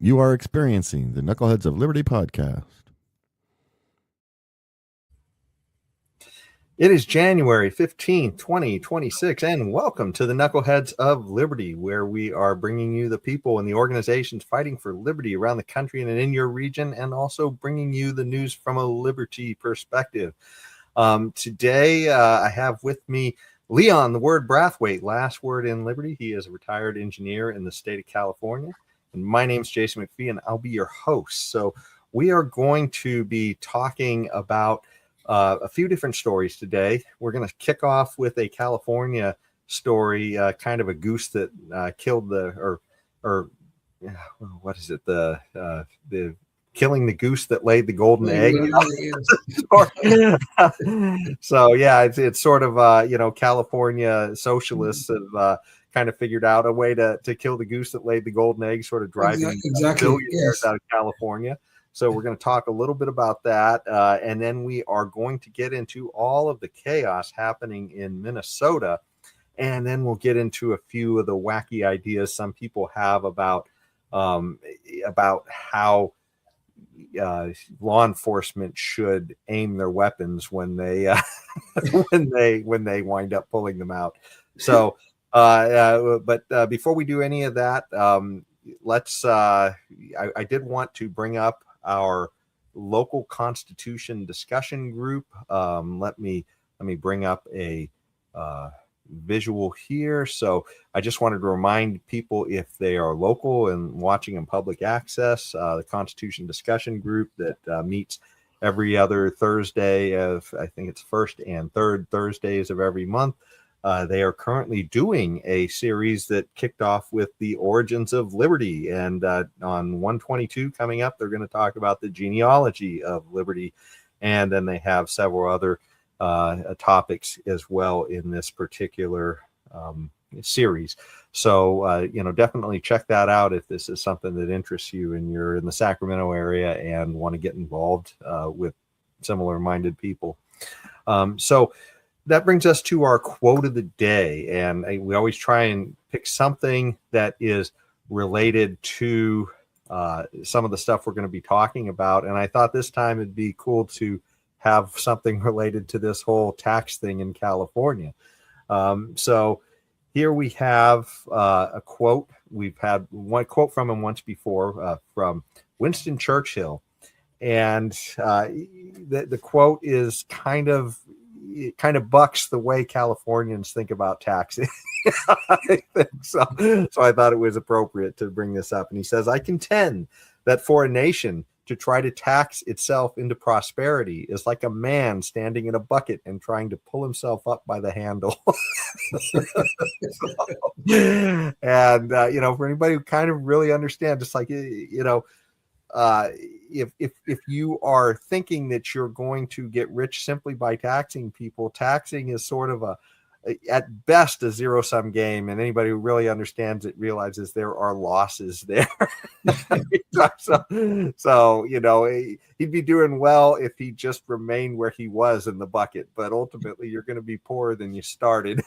You are experiencing the Knuckleheads of Liberty podcast. It is January 15th, 2026, and welcome to the Knuckleheads of Liberty, where we are bringing you the people and the organizations fighting for liberty around the country and in your region, and also bringing you the news from a liberty perspective. Today, I have with me Leon, the word Brathwaite, last word in liberty. He is a retired engineer in the state of California. And my name is Jason McPhee, and I'll be your host. So we are going to be talking about a few different stories today. We're going to kick off with a California story, kind of a goose that killed what is it? The killing the goose that laid the golden egg. So yeah, it's sort of California socialists have kind of figured out a way to kill the goose that laid the golden egg, sort of driving billionaires out of California. So we're going to talk a little bit about that, and then we are going to get into all of the chaos happening in Minnesota, and then we'll get into a few of the wacky ideas some people have about how law enforcement should aim their weapons when they when they wind up pulling them out. So, but before we do any of that, let's. I did want to bring up our local constitution discussion group. Let me bring up a visual here. So I just wanted to remind people, if they are local and watching in public access, the Constitution discussion group that meets every other Thursday of, I think it's first and third Thursdays of every month. They are currently doing a series that kicked off with the origins of liberty. And on 122 coming up, they're going to talk about the genealogy of liberty. And then they have several other topics as well in this particular series. So, definitely check that out if this is something that interests you and you're in the Sacramento area and want to get involved with similar minded people. So that brings us to our quote of the day. And we always try and pick something that is related to some of the stuff we're going to be talking about. And I thought this time it'd be cool to have something related to this whole tax thing in California. So here we have a quote. We've had one quote from him once before, from Winston Churchill. And the quote is kind of bucks the way Californians think about taxing. I think so. So I thought it was appropriate to bring this up. And he says, "I contend that for a nation to try to tax itself into prosperity is like a man standing in a bucket and trying to pull himself up by the handle." And, for anybody who kind of really understands, just like, if you are thinking that you're going to get rich simply by taxing people, taxing is sort of at best a zero-sum game, and anybody who really understands it realizes there are losses there. So he'd be doing well if he just remained where he was in the bucket, but ultimately you're going to be poorer than you started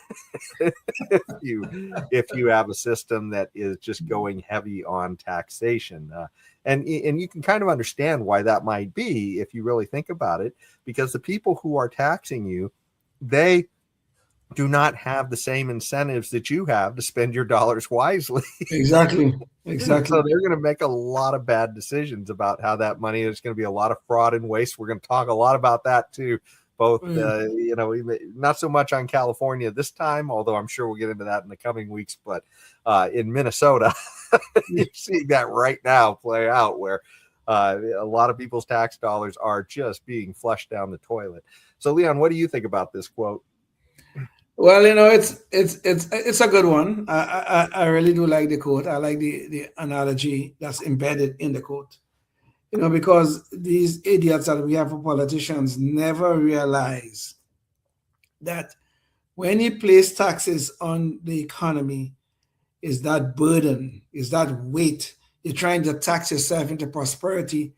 if you have a system that is just going heavy on taxation. And you can kind of understand why that might be if you really think about it, because the people who are taxing you, they do not have the same incentives that you have to spend your dollars wisely. Exactly. So they're going to make a lot of bad decisions about how that money is. Going to be a lot of fraud and waste. We're going to talk a lot about that too. Both, not so much on California this time, although I'm sure we'll get into that in the coming weeks. But in Minnesota, you're seeing that right now play out, where a lot of people's tax dollars are just being flushed down the toilet. So, Leon, what do you think about this quote? Well, it's a good one. I really do like the quote. I like the analogy that's embedded in the quote. Because these idiots that we have for politicians never realize that when you place taxes on the economy, is that burden, is that weight. You're trying to tax yourself into prosperity.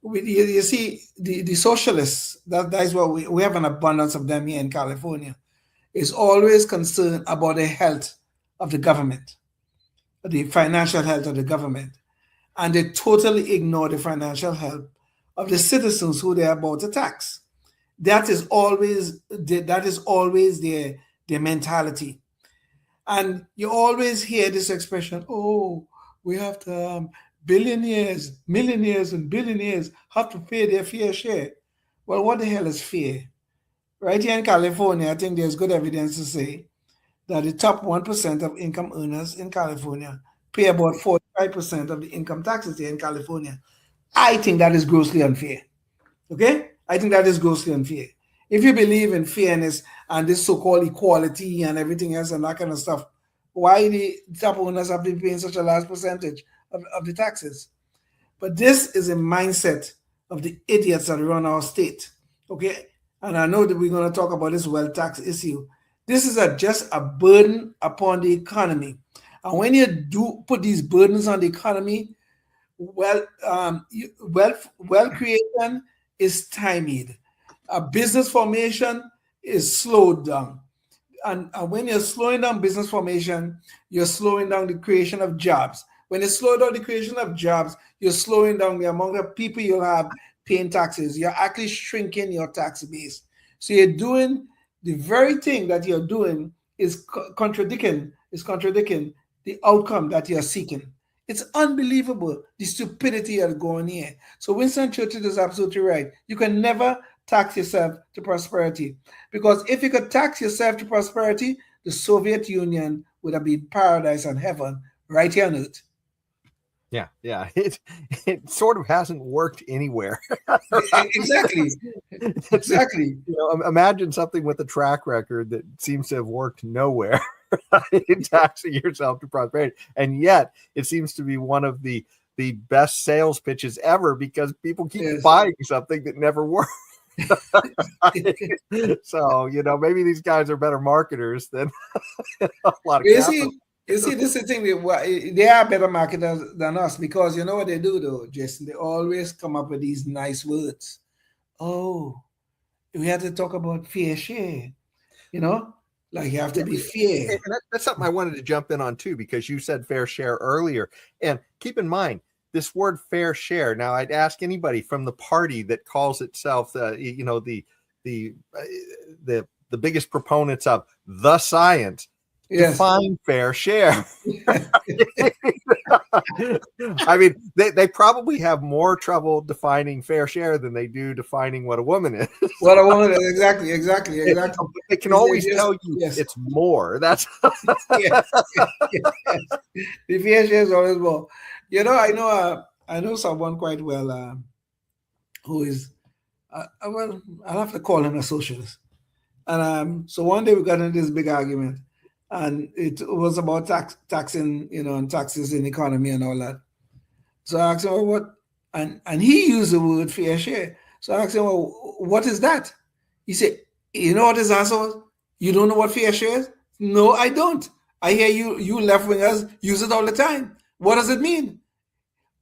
You see, the socialists, that is what we have an abundance of them here in California, is always concerned about the health of the government, the financial health of the government. and they totally ignore the financial health of the citizens who they are about to tax. That is always their mentality. And you always hear this expression, oh, we have to billionaires, millionaires, and billionaires have to pay their fair share. Well, what the hell is fair? Right here in California, I think there's good evidence to say that the top 1% of income earners in California pay about 45% of the income taxes here in California. I think that is grossly unfair. Okay? I think that is grossly unfair. If you believe in fairness and this so-called equality and everything else and that kind of stuff, why the top owners have been paying such a large percentage of the taxes? But this is a mindset of the idiots that run our state. Okay? And I know that we're going to talk about this wealth tax issue. This is just a burden upon the economy. And when you do put these burdens on the economy, wealth creation is stymied. Business formation is slowed down. And when you're slowing down business formation, you're slowing down the creation of jobs. When you slow down the creation of jobs, you're slowing down the amount of people you'll have paying taxes. You're actually shrinking your tax base. So you're doing the very thing that you're doing is contradicting the outcome that you're seeking. It's unbelievable, the stupidity that's going here. So Winston Churchill is absolutely right. You can never tax yourself to prosperity, because if you could tax yourself to prosperity, the Soviet Union would have been paradise and heaven right here on earth. Yeah. It sort of hasn't worked anywhere. Exactly. You know, imagine something with a track record that seems to have worked nowhere. In taxing yourself to prosperity, and yet it seems to be one of the best sales pitches ever, because people keep buying something that never works. So, you know, maybe these guys are better marketers than a lot of capital. You see, this is the thing. They are better marketers than us, because you know what they do, though, Jason? They always come up with these nice words. Oh, we have to talk about fair share, you know? Like, you have to be fair. And that's something I wanted to jump in on, too, because you said fair share earlier. And keep in mind, this word fair share. Now, I'd ask anybody from the party that calls itself, you know, the biggest proponents of the science, define fair share. I mean, they probably have more trouble defining fair share than they do defining what a woman is. What a woman is, exactly. They can always tell you it's more. That's yes. The fair share is always more. You know, I know someone quite well who is, well, I'll have to call him a socialist. And so one day we got into this big argument. And it was about taxing, you know, and taxes in the economy and all that. So I asked him, well, what? And he used the word fair share. So I asked him, well, what is that? He said, you know what his answer was? You don't know what fair share is? No, I don't. I hear you left-wingers use it all the time. What does it mean?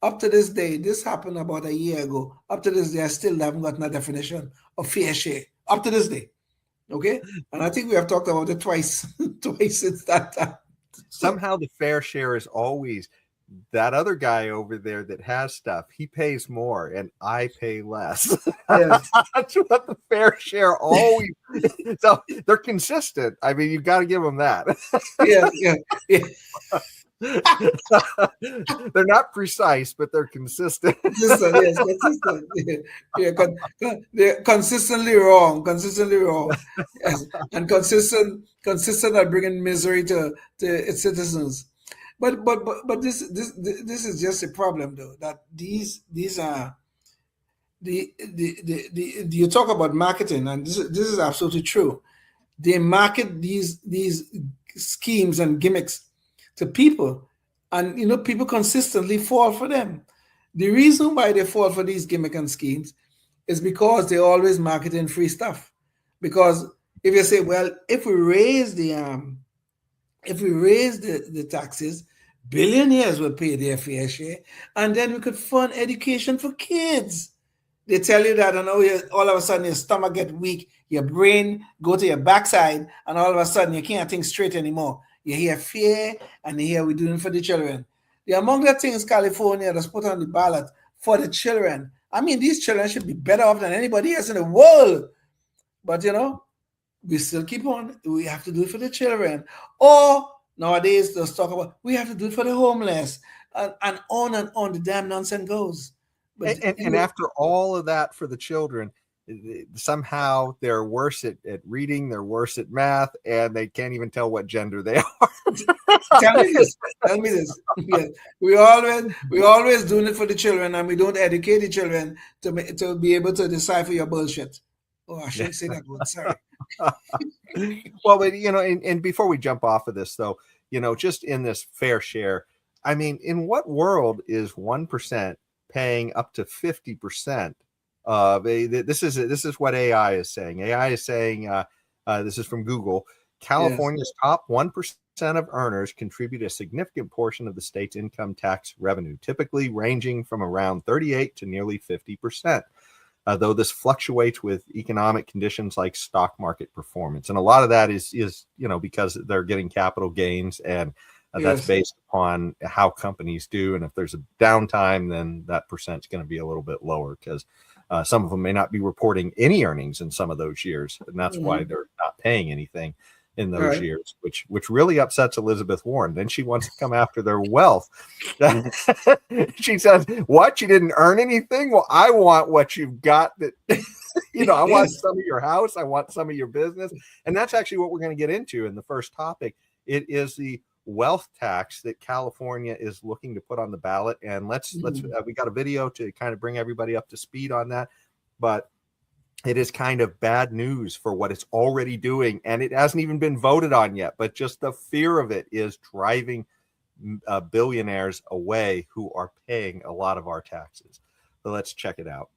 Up to this day, this happened about a year ago. Up to this day, I still haven't gotten a definition of fair share. Up to this day. Okay, and I think we have talked about it twice since that time. Somehow the fair share is always that other guy over there that has stuff. He pays more and I pay less. Yes. That's what the fair share always. So they're consistent. I mean, you've got to give them that. Yeah. They're not precise, but they're consistent. Consistent. They're consistently wrong. Yes. And consistent at bringing misery to its citizens. But this is just a problem, though, that these are you talk about marketing, and this is absolutely true. They market these schemes and gimmicks to people, and you know, people consistently fall for them. The reason why they fall for these gimmick and schemes is because they're always marketing free stuff. Because if you say, well, if we raise the taxes, billionaires will pay their fair share, and then we could fund education for kids. They tell you that, and all of a sudden your stomach get weak, your brain go to your backside, and all of a sudden you can't think straight anymore. You hear fear, and you hear we're doing for the children. among the things California that's put on the ballot for the children. I mean, these children should be better off than anybody else in the world. But, we still keep on. We have to do it for the children. Or nowadays, let's talk about, we have to do it for the homeless. And on the damn nonsense goes. But and after all of that for the children, somehow they're worse at reading, they're worse at math, and they can't even tell what gender they are. Tell me this. Yes. We always doing it for the children, and we don't educate the children to be able to decipher your bullshit. Oh, I shouldn't say that word. Sorry. Well, but and before we jump off of this, though, just in this fair share, I mean, in what world is 1% paying up to 50%? This is what AI is saying. AI is saying, this is from Google, California's top 1% of earners contribute a significant portion of the state's income tax revenue, typically ranging from around 38 to nearly 50%. Though this fluctuates with economic conditions like stock market performance. And a lot of that is because they're getting capital gains, and that's based upon how companies do. And if there's a downtime, then that percent's going to be a little bit lower, because some of them may not be reporting any earnings in some of those years. And that's why they're not paying anything in those years, which really upsets Elizabeth Warren. Then she wants to come after their wealth. She says, what? You didn't earn anything? Well, I want what you've got. That I want some of your house. I want some of your business. And that's actually what we're going to get into in the first topic. It is the wealth tax that California is looking to put on the ballot. And let's we got a video to kind of bring everybody up to speed on that. But it is kind of bad news for what it's already doing, and it hasn't even been voted on yet. But just the fear of it is driving billionaires away who are paying a lot of our taxes. So let's check it out.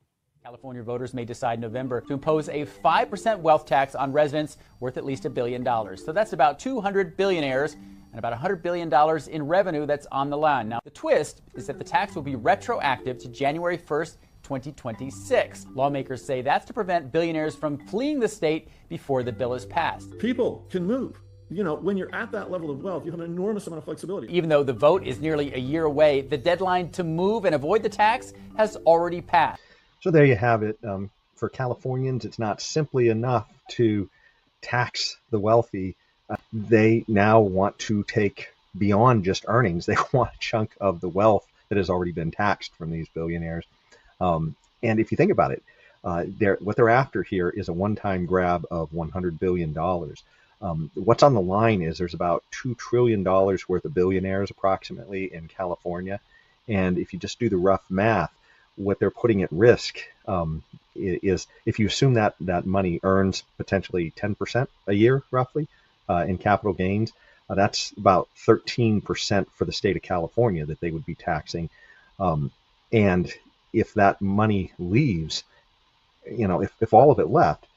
California voters may decide in November to impose a 5% wealth tax on residents worth at least $1 billion. So that's about 200 billionaires and about $100 billion in revenue that's on the line. Now, the twist is that the tax will be retroactive to January 1st, 2026. Lawmakers say that's to prevent billionaires from fleeing the state before the bill is passed. People can move. When you're at that level of wealth, you have an enormous amount of flexibility. Even though the vote is nearly a year away, the deadline to move and avoid the tax has already passed. So there you have it. For Californians, it's not simply enough to tax the wealthy. They now want to take beyond just earnings. They want a chunk of the wealth that has already been taxed from these billionaires. And if you think about it, what they're after here is a one-time grab of $100 billion. What's on the line is there's about $2 trillion worth of billionaires approximately in California. And if you just do the rough math, what they're putting at risk is, if you assume that money earns potentially 10% a year roughly in capital gains, that's about 13% for the state of California that they would be taxing. And if that money leaves, if all of it left,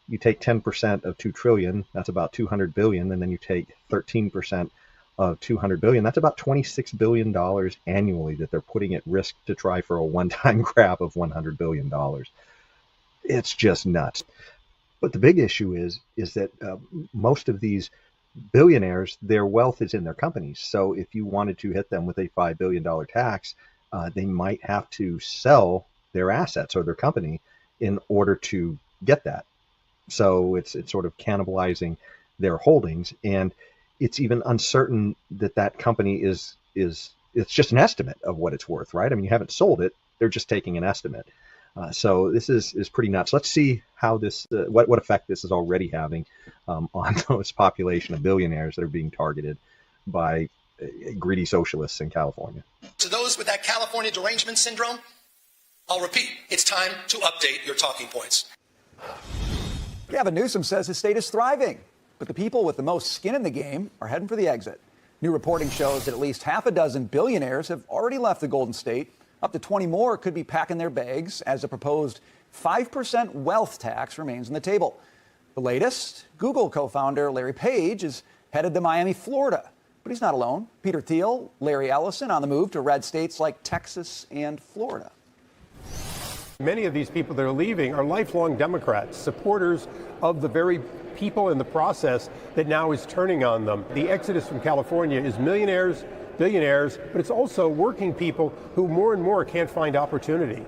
you take 10% of 2 trillion, that's about 200 billion. And then you take 13% of 200 billion, that's about $26 billion annually that they're putting at risk to try for a one-time grab of $100 billion. It's just nuts. But the big issue is that most of these billionaires, their wealth is in their companies. So if you wanted to hit them with a $5 billion tax, they might have to sell their assets or their company in order to get that. So it's sort of cannibalizing their holdings, and it's even uncertain that company is it's just an estimate of what it's worth, right? I mean, you haven't sold it; they're just taking an estimate. So this is pretty nuts. Let's see how this what effect this is already having on those population of billionaires that are being targeted by greedy socialists in California. To those with that California derangement syndrome, I'll repeat, it's time to update your talking points. Gavin Newsom says his state is thriving, but the people with the most skin in the game are heading for the exit. New reporting shows that at least half a dozen billionaires have already left the Golden State. Up to 20 more could be packing their bags as a proposed 5% wealth tax remains on the table. The latest, Google co-founder Larry Page is headed to Miami, Florida. But he's not alone. Peter Thiel, Larry Ellison on the move to red states like Texas and Florida. Many of these people that are leaving are lifelong Democrats, supporters of the very people in the process that now is turning on them. The exodus from California is millionaires billionaires, but it's also working people who more and more can't find opportunity.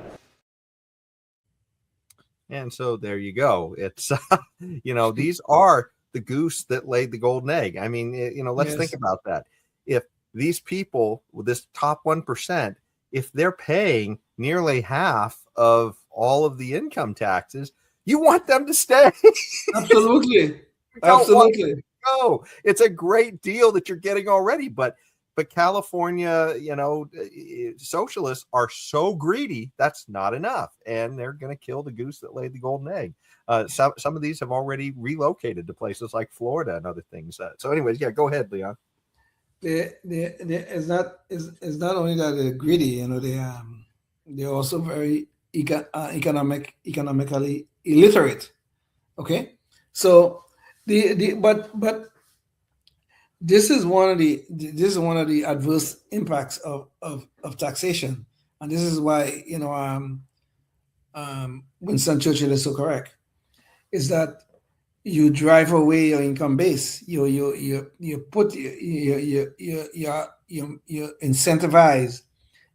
And so there you go. It's, these are the goose that laid the golden egg. I mean, let's think about that. If these people with this top 1%, if they're paying nearly half of all of the income taxes, you want them to stay. Absolutely. Absolutely. No, it's a great deal that you're getting already. But California, socialists are so greedy, that's not enough. And they're going to kill the goose that laid the golden egg. Some of these have already relocated to places like Florida and other things. So anyways, yeah, go ahead, Leon. It's not only that they're greedy, they're also very economically illiterate. Okay, so but this is one of the adverse impacts of taxation, and this is why Winston Churchill is so correct. Is that you drive away your income base. You incentivize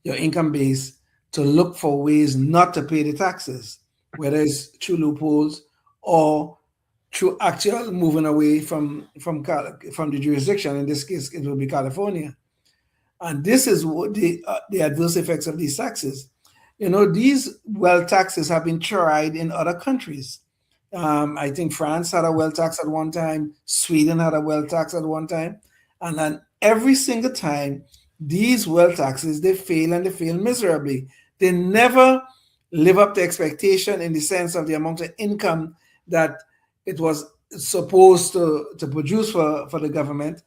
your income base to look for ways not to pay the taxes, whether it's through loopholes or through actual moving away from the jurisdiction. In this case, it will be California, and this is what the adverse effects of these taxes. These wealth taxes have been tried in other countries. I think France had a wealth tax at one time. Sweden had a wealth tax at one time, and then every single time these wealth taxes, they fail, and they fail miserably. They never live up to expectation in the sense of the amount of income that it was supposed to produce for the government.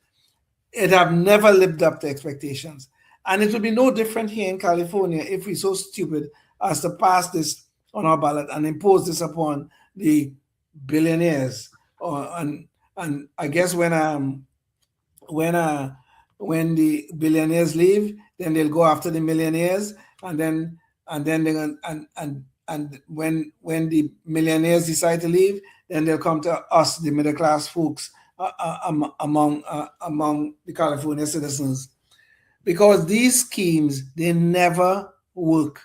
It have never lived up to expectations. And it will be no different here in California if we're so stupid as to pass this on our ballot and impose this upon the billionaires. And I guess when the billionaires leave, then they'll go after the millionaires, and when the millionaires decide to leave, then they'll come to us, the middle class folks, among the California citizens, because these schemes, they never work.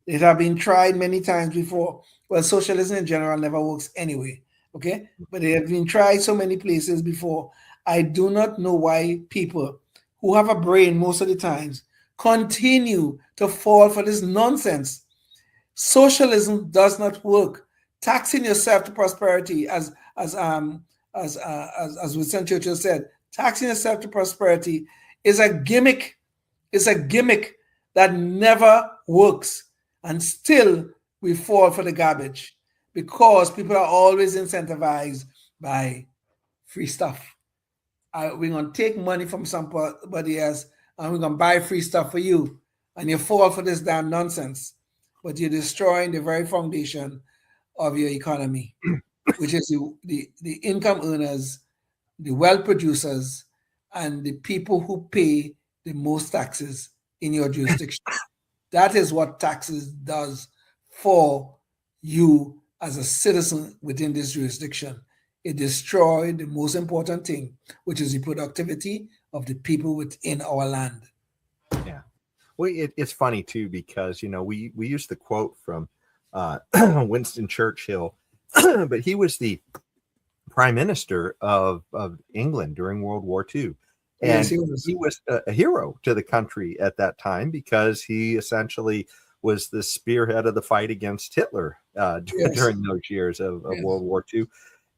They have been tried many times before. Well, socialism in general never works anyway, okay? But they have been tried so many places before. I do not know why people who have a brain most of the times continue to fall for this nonsense. Socialism does not work. Taxing yourself to prosperity, as Winston Churchill said, taxing yourself to prosperity is a gimmick. It's a gimmick that never works. And still we fall for the garbage because people are always incentivized by free stuff. We're going to take money from somebody else and we're going to buy free stuff for you. And you fall for this damn nonsense. But you're destroying the very foundation of your economy, which is the income earners, the wealth producers, and the people who pay the most taxes in your jurisdiction. That is what taxes does for you as a citizen within this jurisdiction. It destroys the most important thing, which is the productivity of the people within our land. Yeah. Well, it's funny, too, because, we use the quote from Winston Churchill, but he was the prime minister of England during World War II. And yes, he was a hero to the country at that time because he essentially was the spearhead of the fight against Hitler during those years of World War II.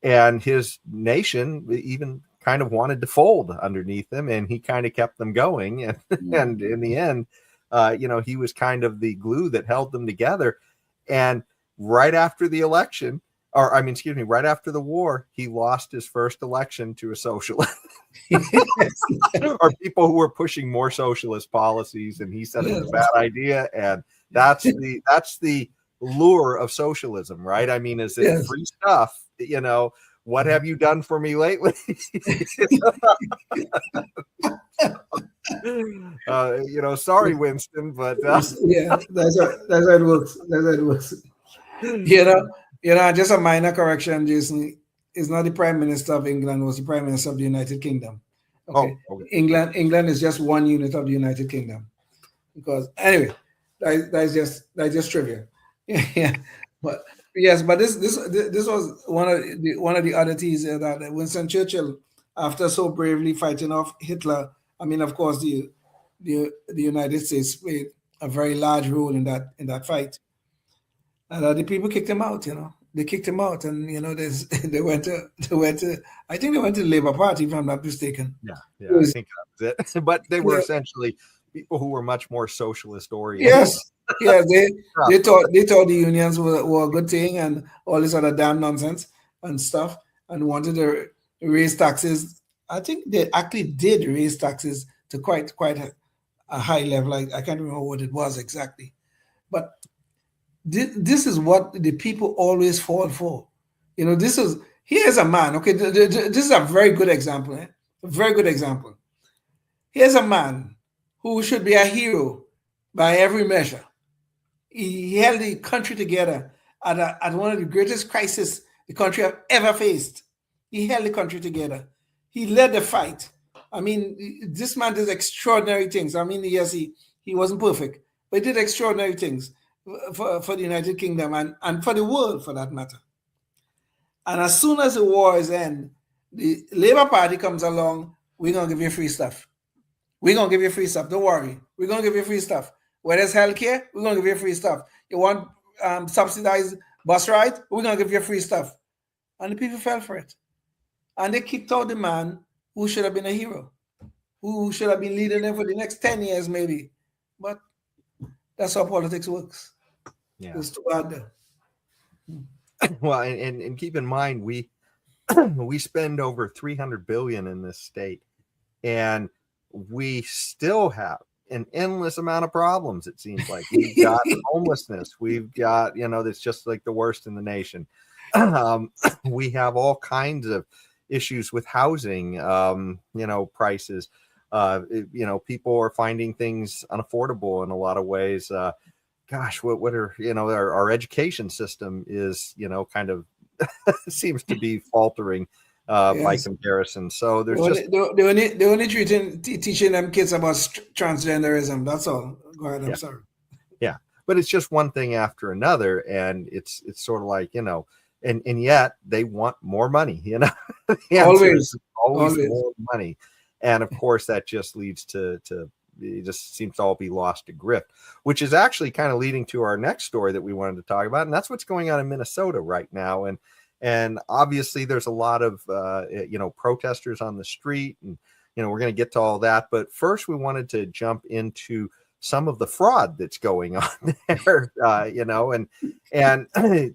And his nation even kind of wanted to fold underneath him, and he kind of kept them going. And in the end, he was kind of the glue that held them together. And right after the election, right after the war, he lost his first election to a socialist or people who were pushing more socialist policies. And he said it was a bad idea. And that's the lure of socialism, right? I mean, is it free stuff? What have you done for me lately? Sorry, Winston, but that's how it works. That's how it works. Just a minor correction, Jason. Is not the Prime Minister of England, was the Prime Minister of the United Kingdom. Okay. Okay. England is just one unit of the United Kingdom. Because anyway, that's just trivia. Yeah. But yes, but this was one of the oddities that Winston Churchill, after so bravely fighting off Hitler, I mean, of course, the United States played a very large role in that fight. And the people kicked him out. They kicked him out, and they went to I think they went to the Labour Party, if I'm not mistaken. Yeah, I think that was it. But they were essentially people who were much more socialist oriented. Yes, they thought the unions were a good thing and all this other damn nonsense and stuff, and wanted to raise taxes. I think they actually did raise taxes to quite a high level. I can't remember what it was exactly, but this is what the people always fall for. Here's a man. Okay, this is a very good example. A very good example. Here's a man who should be a hero by every measure. He held the country together at one of the greatest crises the country have ever faced. He held the country together. He led the fight. I mean, this man did extraordinary things. I mean, yes, he wasn't perfect, but he did extraordinary things for the United Kingdom and for the world, for that matter. And as soon as the war is end, the Labour Party comes along, we're going to give you free stuff. We're going to give you free stuff. Don't worry. We're going to give you free stuff. Where there's healthcare, we're going to give you free stuff. You want subsidized bus ride, we're going to give you free stuff. And the people fell for it. And they kicked out the man who should have been a hero, who should have been leading them for the next 10 years maybe. But that's how politics works. Yeah. It's too hard there. Well, and keep in mind, we spend over $300 billion in this state, and we still have an endless amount of problems. It seems like we've got homelessness. We've got, that's just like the worst in the nation. We have all kinds of issues with housing, prices. People are finding things unaffordable in a lot of ways. What are, our education system is, kind of seems to be faltering by comparison. So there's they're only teaching them kids about transgenderism. That's all. Go ahead. I'm sorry. Yeah. But it's just one thing after another. And it's sort of like, and yet they want more money, Always more money. And of course that just leads to it just seems to all be lost to grift, which is actually kind of leading to our next story that we wanted to talk about. And that's what's going on in Minnesota right now. And obviously there's a lot of, protesters on the street, and, we're going to get to all that. But first we wanted to jump into some of the fraud that's going on there, and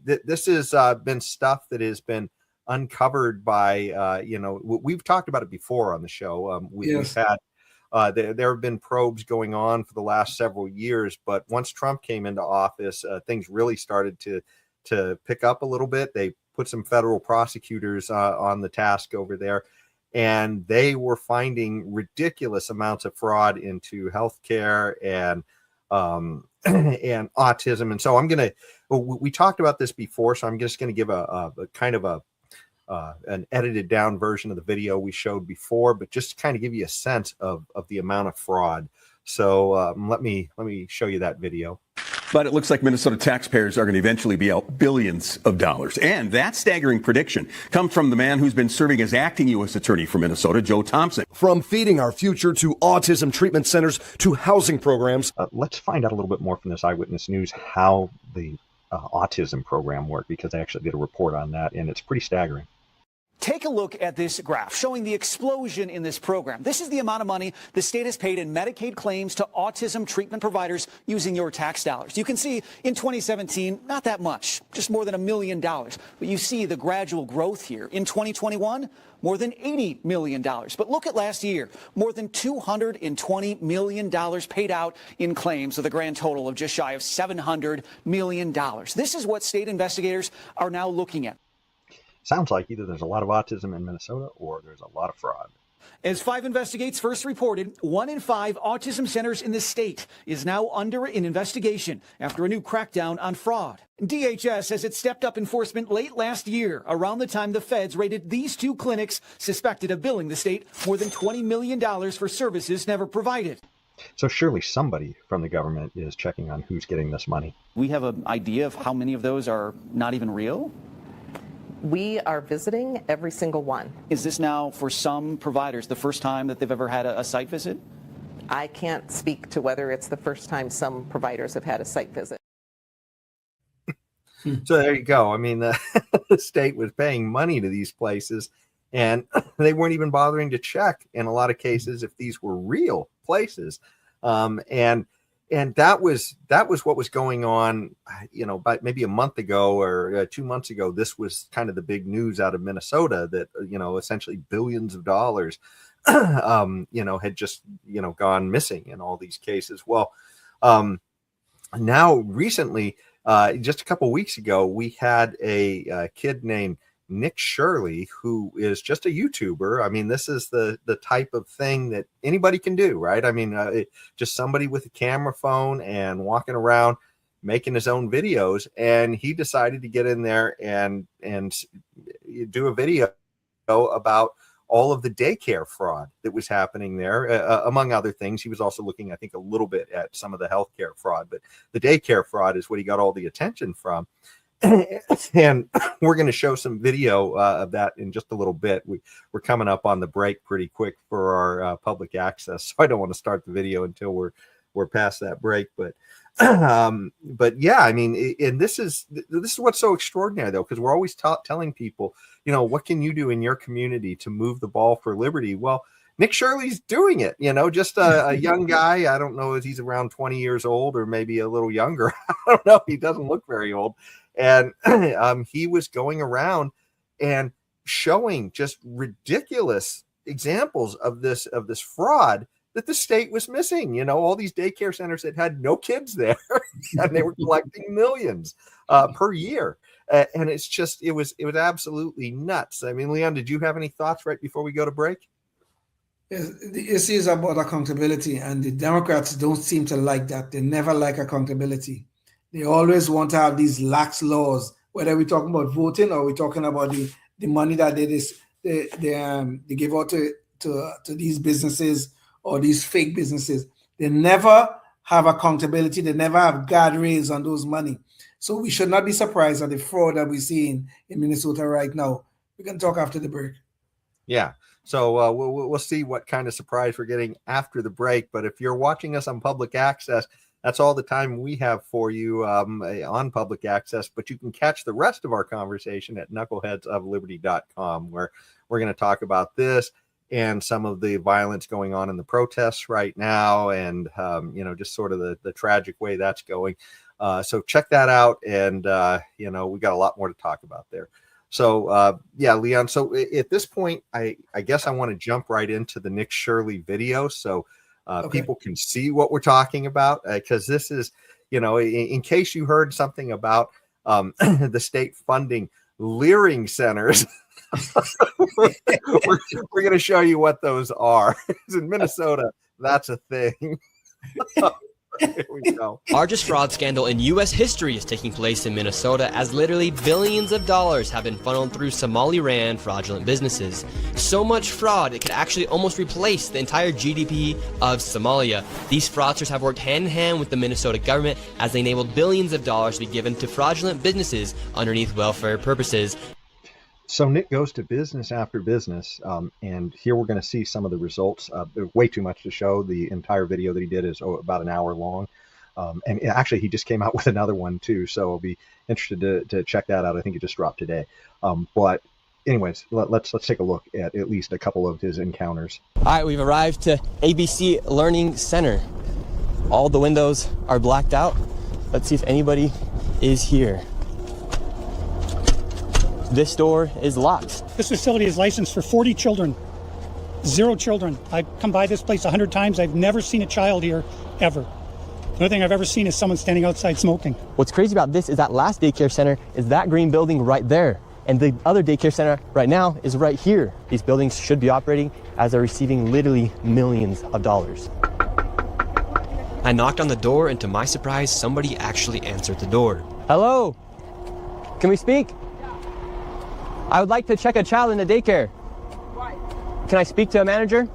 this has been stuff that has been uncovered by, we've talked about it before on the show. We've had, there have been probes going on for the last several years, but once Trump came into office, things really started to pick up a little bit. They put some federal prosecutors on the task over there, and they were finding ridiculous amounts of fraud into healthcare and autism. And so we talked about this before, so I'm just going to give a kind of an edited down version of the video we showed before, but just to kind of give you a sense of the amount of fraud. So let me show you that video. But it looks like Minnesota taxpayers are going to eventually be out billions of dollars. And that staggering prediction comes from the man who's been serving as acting U.S. Attorney for Minnesota, Joe Thompson. From feeding our future to autism treatment centers to housing programs. Let's find out a little bit more from this Eyewitness News how the autism program worked, because I actually did a report on that, and it's pretty staggering. Take a look at this graph showing the explosion in this program. This is the amount of money the state has paid in Medicaid claims to autism treatment providers using your tax dollars. You can see in 2017, not that much, just more than $1 million. But you see the gradual growth here. In 2021, more than $80 million. But look at last year, more than $220 million paid out in claims, with a grand total of just shy of $700 million. This is what state investigators are now looking at. Sounds like either there's a lot of autism in Minnesota or there's a lot of fraud. As 5 Investigates first reported, 1 in 5 autism centers in the state is now under an investigation after a new crackdown on fraud. DHS says it stepped up enforcement late last year, around the time the feds raided these 2 clinics suspected of billing the state more than $20 million for services never provided. So surely somebody from the government is checking on who's getting this money. We have an idea of how many of those are not even real? We are visiting every single one. Is this now, for some providers, the first time that they've ever had a site visit? I can't speak to whether it's the first time some providers have had a site visit. So there you go. I mean, the state was paying money to these places, and they weren't even bothering to check in a lot of cases if these were real places. And that was what was going on, about maybe a month ago or 2 months ago. This was kind of the big news out of Minnesota that, essentially billions of dollars, had just, gone missing in all these cases. Well, now recently, just a couple weeks ago, we had a kid named Nick Shirley, who is just a YouTuber. I mean, this is the type of thing that anybody can do, right? I mean, just somebody with a camera phone and walking around making his own videos. And he decided to get in there and do a video about all of the daycare fraud that was happening there. Among other things, he was also looking, I think, a little bit at some of the healthcare fraud, but the daycare fraud is what he got all the attention from. And we're going to show some video of that in just a little bit. We're coming up on the break pretty quick for our public access, so I don't want to start the video until we're past that break. But yeah, I mean, and this is what's so extraordinary, though, because we're always telling people, what can you do in your community to move the ball for liberty? Well, Nick Shirley's doing it, just a young guy. I don't know if he's around 20 years old or maybe a little younger. I don't know. He doesn't look very old. And he was going around and showing just ridiculous examples of this fraud that the state was missing. All these daycare centers that had no kids there, and they were collecting millions per year. And it was absolutely nuts. I mean, Leon, did you have any thoughts right before we go to break? The issue is about accountability, and the Democrats don't seem to like that. They never like accountability. They always want to have these lax laws, whether we're talking about voting or we're talking about the money that they give out to these businesses or these fake businesses. They never have accountability. They never have guardrails on those money. So we should not be surprised at the fraud that we're seeing in Minnesota right now. We can talk after the break. Yeah. So we'll see what kind of surprise we're getting after the break. But if you're watching us on public access, that's all the time we have for you on public access. But you can catch the rest of our conversation at knuckleheadsofliberty.com, where we're going to talk about this and some of the violence going on in the protests right now, and just sort of the tragic way that's going. So check that out, and we got a lot more to talk about there. So yeah, Leon. So at this point, I guess I want to jump right into the Nick Shirley video, so people can see what we're talking about, because this is, in case you heard something about the state funding leering centers. we're going to show you what those are. In Minnesota, that's a thing. Here we go. Largest fraud scandal in U.S. history is taking place in Minnesota, as literally billions of dollars have been funneled through Somali-ran fraudulent businesses. So much fraud, it could actually almost replace the entire GDP of Somalia. These fraudsters have worked hand in hand with the Minnesota government as they enabled billions of dollars to be given to fraudulent businesses underneath welfare purposes. So Nick goes to business after business, and here we're going to see some of the results. Way too much to show. The entire video that he did is about an hour long, and actually he just came out with another one too, so I'll be interested to check that out. I think it just dropped today. But anyways, let's take a look at least a couple of his encounters. All right, we've arrived to ABC Learning Center. All the windows are blacked out. Let's see if anybody is here. This door is locked. This facility is licensed for 40 children, 0 children. I've come by this place 100 times. I've never seen a child here, ever. The only thing I've ever seen is someone standing outside smoking. What's crazy about this is that last daycare center is that green building right there. And the other daycare center right now is right here. These buildings should be operating as they're receiving literally millions of dollars. I knocked on the door, and to my surprise, somebody actually answered the door. Hello? Can we speak? I would like to check a child in the daycare. Why? Can I speak to a manager?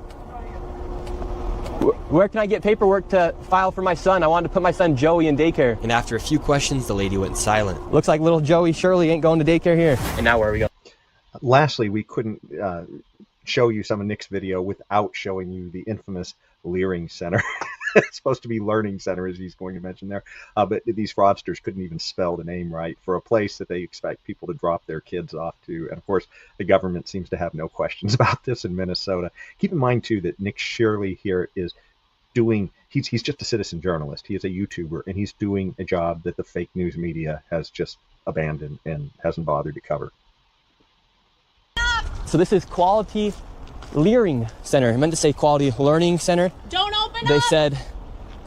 Where can I get paperwork to file for my son? I wanted to put my son Joey in daycare. And after a few questions, the lady went silent. Looks like little Joey Shirley ain't going to daycare here. And now where are we going? Lastly, we couldn't show you some of Nick's video without showing you the infamous Leering Center. It's supposed to be Learning Center, as he's going to mention there. But these fraudsters couldn't even spell the name right for a place that they expect people to drop their kids off to. And of course, the government seems to have no questions about this in Minnesota. Keep in mind, too, that Nick Shirley here is doing, he's just a citizen journalist. He is a YouTuber, and he's doing a job that the fake news media has just abandoned and hasn't bothered to cover. So this is Quality Leering Center. I meant to say Quality Learning Center. Don't open They up! said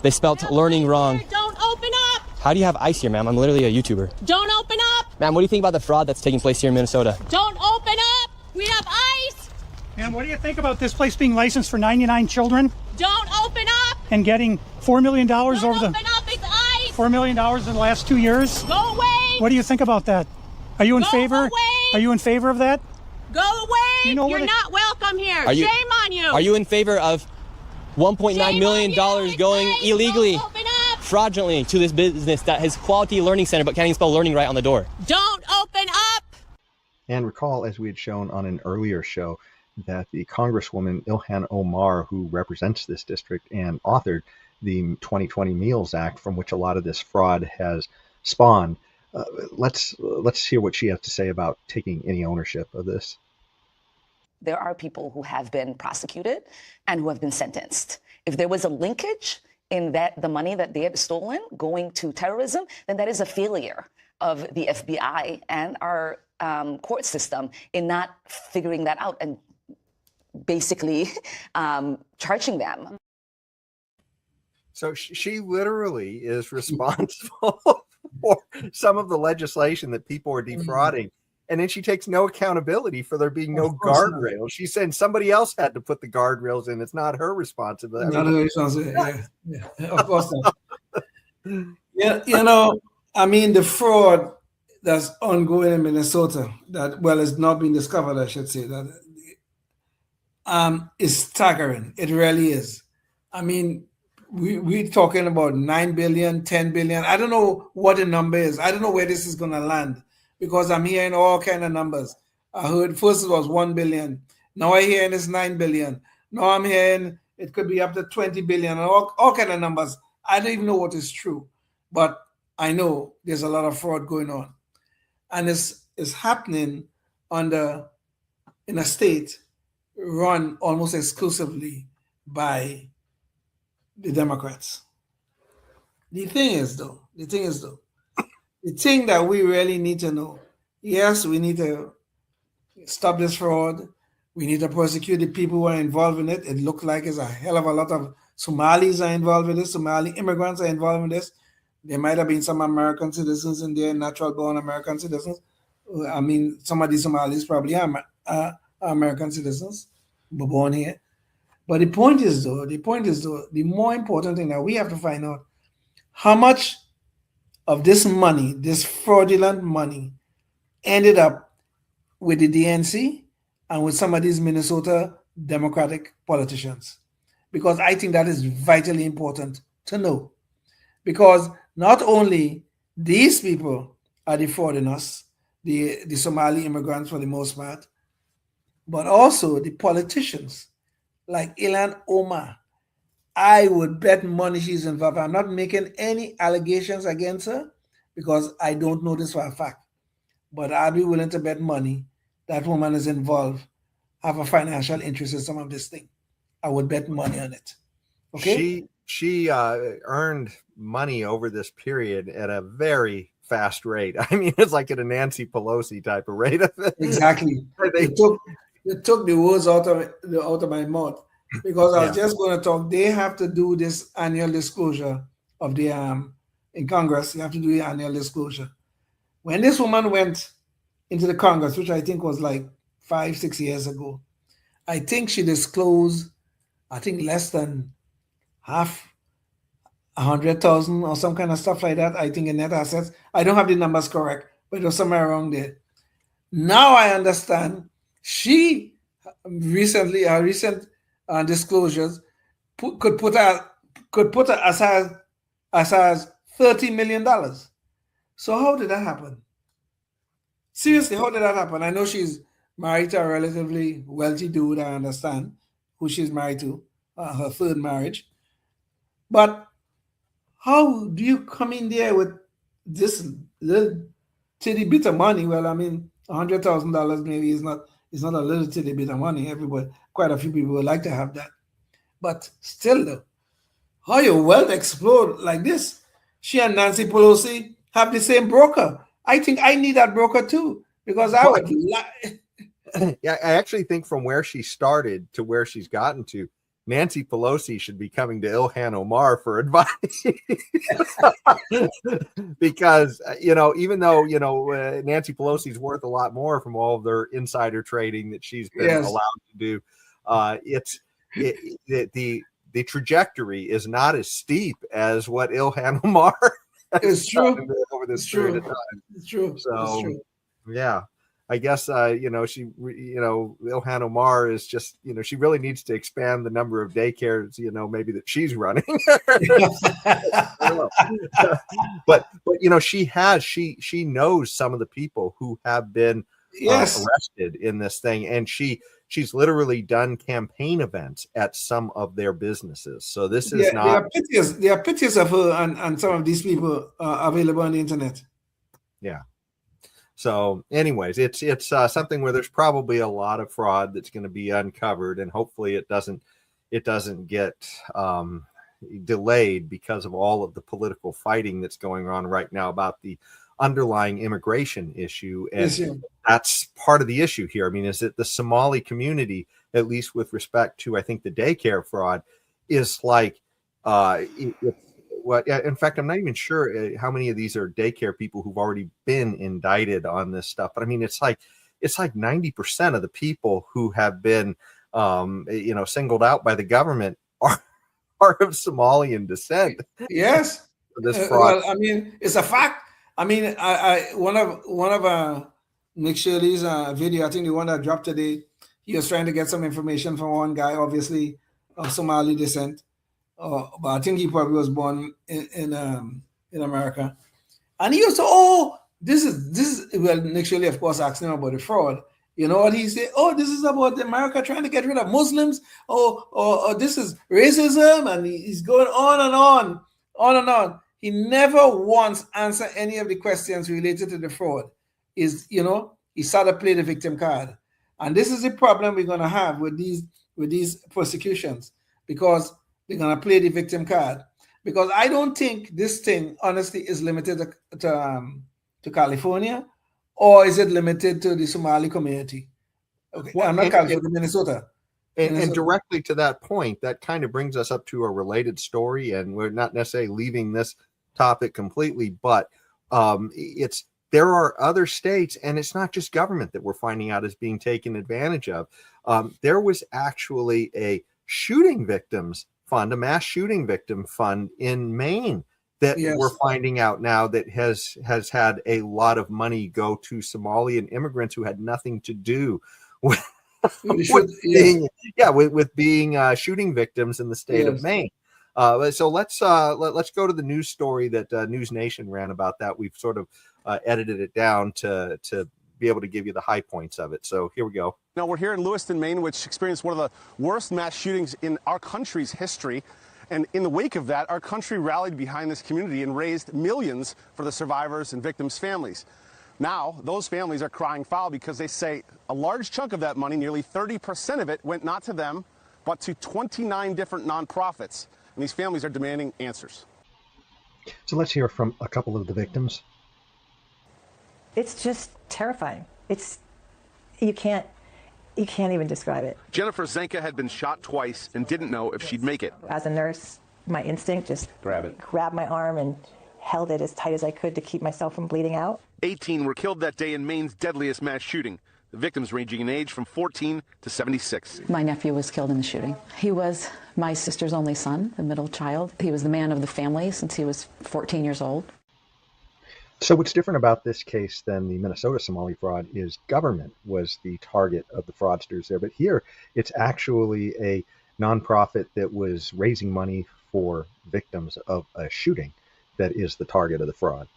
they spelled learning wrong. Don't open up! How do you have ice here, ma'am? I'm literally a YouTuber. Don't open up! Ma'am, what do you think about the fraud that's taking place here in Minnesota? Don't open up! We have ice! And what do you think about this place being licensed for 99 children Don't open up! and getting $4 million Don't over the open up! It's ice! $4 million in the last 2 years? Go away! What do you think about that? Are you in Go favor? away! Are you in favor of that? Go away! You know You're not welcome here. Shame on you! Are you in favor of $1.9 million going illegally, fraudulently to this business that has Quality Learning Center but can't even spell learning right on the door? Don't open up! And recall, as we had shown on an earlier show, that the Congresswoman Ilhan Omar, who represents this district and authored the 2020 Meals Act, from which a lot of this fraud has spawned, let's hear what she has to say about taking any ownership of this. There are people who have been prosecuted and who have been sentenced. If there was a linkage in that the money that they had stolen going to terrorism, then that is a failure of the FBI and our court system in not figuring that out and basically charging them. So she literally is responsible for some of the legislation that people are defrauding. And then she takes no accountability for there being no guardrails. She's saying somebody else had to put the guardrails in. It's not her responsibility. Not her responsibility. Yeah, of course not. Yeah, you know, I mean, the fraud that's ongoing in Minnesota, that, well, it's not been discovered, I should say, that is staggering. It really is. I mean, we're talking about 9 billion, 10 billion. I don't know what the number is. I don't know where this is going to land, because I'm hearing all kind of numbers. I heard first it was 1 billion. Now I'm hearing it's 9 billion. Now I'm hearing it could be up to 20 billion, all kind of numbers. I don't even know what is true, but I know there's a lot of fraud going on. And it's happening in a state run almost exclusively by the Democrats. The thing is though, the thing that we really need to know, yes, we need to stop this fraud. We need to prosecute the people who are involved in it. It looks like it's a hell of a lot of Somalis are involved with this. Somali immigrants are involved in this. There might have been some American citizens in there, natural-born American citizens. I mean, some of these Somalis probably are American citizens, but born here. But the point is, though, the more important thing that we have to find out, how much of this money, this fraudulent money, ended up with the DNC and with some of these Minnesota Democratic politicians. Because I think that is vitally important to know. Because not only these people are defrauding us, the Somali immigrants for the most part, but also the politicians like Ilhan Omar. I would bet money she's involved. I'm not making any allegations against her because I don't know this for a fact. But I'd be willing to bet money that woman is involved, have a financial interest in some of this thing. I would bet money on it. Okay. She earned money over this period at a very fast rate. I mean, it's like at a Nancy Pelosi type of rate. Exactly. They took the words out of my mouth, because I was just going to talk. They have to do this annual disclosure of the in Congress. You have to do the annual disclosure. When this woman went into the Congress, which I think was like 5-6 years ago, I think she disclosed, I think less than half 100,000 or some kind of stuff like that. I think in net assets. I don't have the numbers correct, but it was somewhere around there. Now I understand she recently, her recent disclosures could put her as high as $30 million. So how did that happen? Seriously, how did that happen? I know she's married to a relatively wealthy dude. I understand who she's married to, her third marriage. But how do you come in there with this little titty bit of money? Well, I mean, $100,000 maybe is not a little titty bit of money. Everybody, quite a few people would like to have that. But still, though, how your wealth explode like this? She and Nancy Pelosi have the same broker. I think I need that broker too, because I would. Yeah, I actually think from where she started to where she's gotten to, Nancy Pelosi should be coming to Ilhan Omar for advice. Because, even though, Nancy Pelosi's worth a lot more from all of their insider trading that she's been allowed to do, the trajectory is not as steep as what Ilhan Omar has done over this period of time. It's true. So, it's true. Yeah. I guess, Ilhan Omar is just, she really needs to expand the number of daycares, maybe that she's running. but she knows some of the people who have been arrested in this thing. And she's literally done campaign events at some of their businesses. So this is not. There are pictures of her and some of these people available on the internet. Yeah. So anyways, it's something where there's probably a lot of fraud that's going to be uncovered, and hopefully it doesn't get delayed because of all of the political fighting that's going on right now about the underlying immigration issue. And that's part of the issue here. I mean, is that the Somali community, at least with respect to, I think, the daycare fraud, is like in fact, I'm not even sure how many of these are daycare people who've already been indicted on this stuff. But I mean, it's like 90% of the people who have been, singled out by the government are of Somalian descent. Yes. This fraud. Well, I mean, it's a fact. I mean, one of Nick Shirley's video, I think the one that dropped today, he was trying to get some information from one guy, obviously of Somali descent. But I think he probably was born in America, and he was this is well, Nick Shirley, of course, asked him about the fraud. You know what he said? Oh, this is about America trying to get rid of Muslims. Oh, this is racism, and he's going on and on. He never once answered any of the questions related to the fraud. He started to play the victim card, and this is the problem we're going to have with these prosecutions, because they're going to play the victim card. Because I don't think this thing, honestly, is limited to California, or is it limited to the Somali community? Okay, well, I'm not California, Minnesota. And directly to that point, that kind of brings us up to a related story, and we're not necessarily leaving this topic completely, but there are other states, and it's not just government that we're finding out is being taken advantage of. There was actually a shooting victims fund, a mass shooting victim fund in Maine that we're finding out now that has had a lot of money go to Somalian immigrants who had nothing to do with being shooting victims in the state of Maine. So let's go to the news story that News Nation ran about that. We've sort of edited it down to be able to give you the high points of it. So here we go. Now we're here in Lewiston, Maine, which experienced one of the worst mass shootings in our country's history. And in the wake of that, our country rallied behind this community and raised millions for the survivors and victims' families. Now, those families are crying foul because they say a large chunk of that money, nearly 30% of it, went not to them, but to 29 different nonprofits. And these families are demanding answers. So let's hear from a couple of the victims. It's just terrifying. You can't even describe it. Jennifer Zenka had been shot twice and didn't know if she'd make it. As a nurse, my instinct just grabbed my arm and held it as tight as I could to keep myself from bleeding out. 18 were killed that day in Maine's deadliest mass shooting. the victims ranging in age from 14 to 76. My nephew was killed in the shooting. He was my sister's only son, the middle child. He was the man of the family since he was 14 years old. So what's different about this case than the Minnesota Somali fraud is government was the target of the fraudsters there. But here, it's actually a nonprofit that was raising money for victims of a shooting that is the target of the fraud.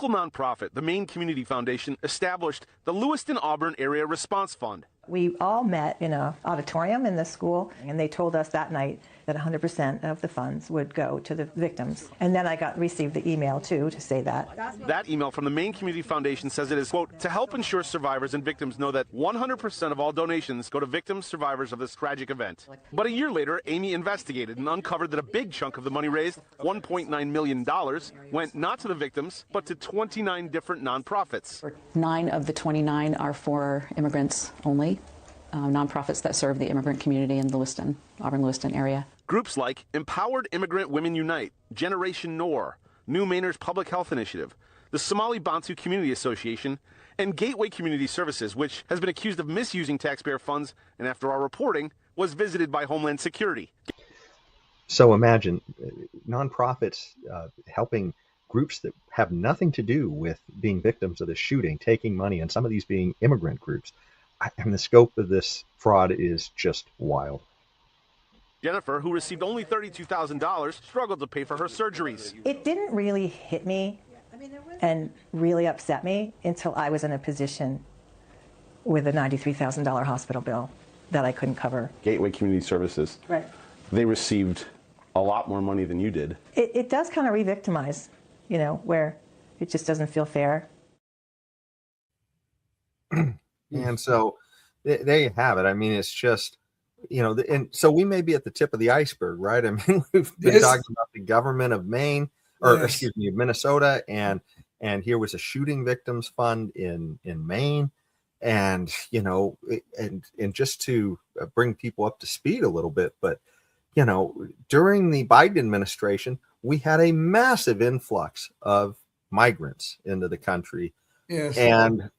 Local nonprofit, the Maine Community Foundation, established the Lewiston-Auburn Area Response Fund. We all met in an auditorium in the school, and they told us that night that 100% of the funds would go to the victims. And then I received the email, too, to say that. That email from the Maine Community Foundation says it is, quote, to help ensure survivors and victims know that 100% of all donations go to victims, survivors of this tragic event. But a year later, Amy investigated and uncovered that a big chunk of the money raised, $1.9 million, went not to the victims, but to 29 different nonprofits. 9 of the 29 are for immigrants only, nonprofits that serve the immigrant community in the Auburn-Lewiston area. Groups like Empowered Immigrant Women Unite, Generation Noor, New Mainer's Public Health Initiative, the Somali Bantu Community Association, and Gateway Community Services, which has been accused of misusing taxpayer funds and, after our reporting, was visited by Homeland Security. So imagine nonprofits helping groups that have nothing to do with being victims of the shooting, taking money, and some of these being immigrant groups. And the scope of this fraud is just wild. Jennifer, who received only $32,000, struggled to pay for her surgeries. It didn't really hit me and really upset me until I was in a position with a $93,000 hospital bill that I couldn't cover. Gateway Community Services. Right. They received a lot more money than you did. It does kind of re-victimize, where it just doesn't feel fair. And so there you have it. I mean, it's just, and so we may be at the tip of the iceberg, right? I mean, we've been talking about the government of Maine, or excuse me, Minnesota, and here was a shooting victims fund in Maine. And, and just to bring people up to speed a little bit, but, during the Biden administration, we had a massive influx of migrants into the country. Yes. And,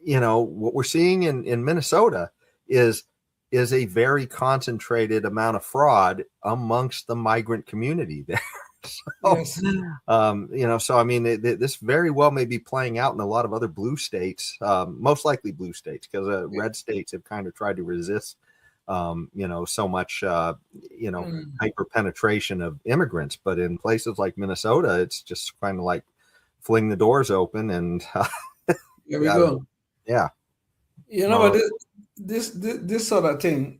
what we're seeing in Minnesota is a very concentrated amount of fraud amongst the migrant community there. So, yes. So I mean, this very well may be playing out in a lot of other blue states, most likely blue states, because red states have kind of tried to resist, so much, hyper penetration of immigrants. But in places like Minnesota, it's just kind of like fling the doors open and here we go. Yeah. But this sort of thing,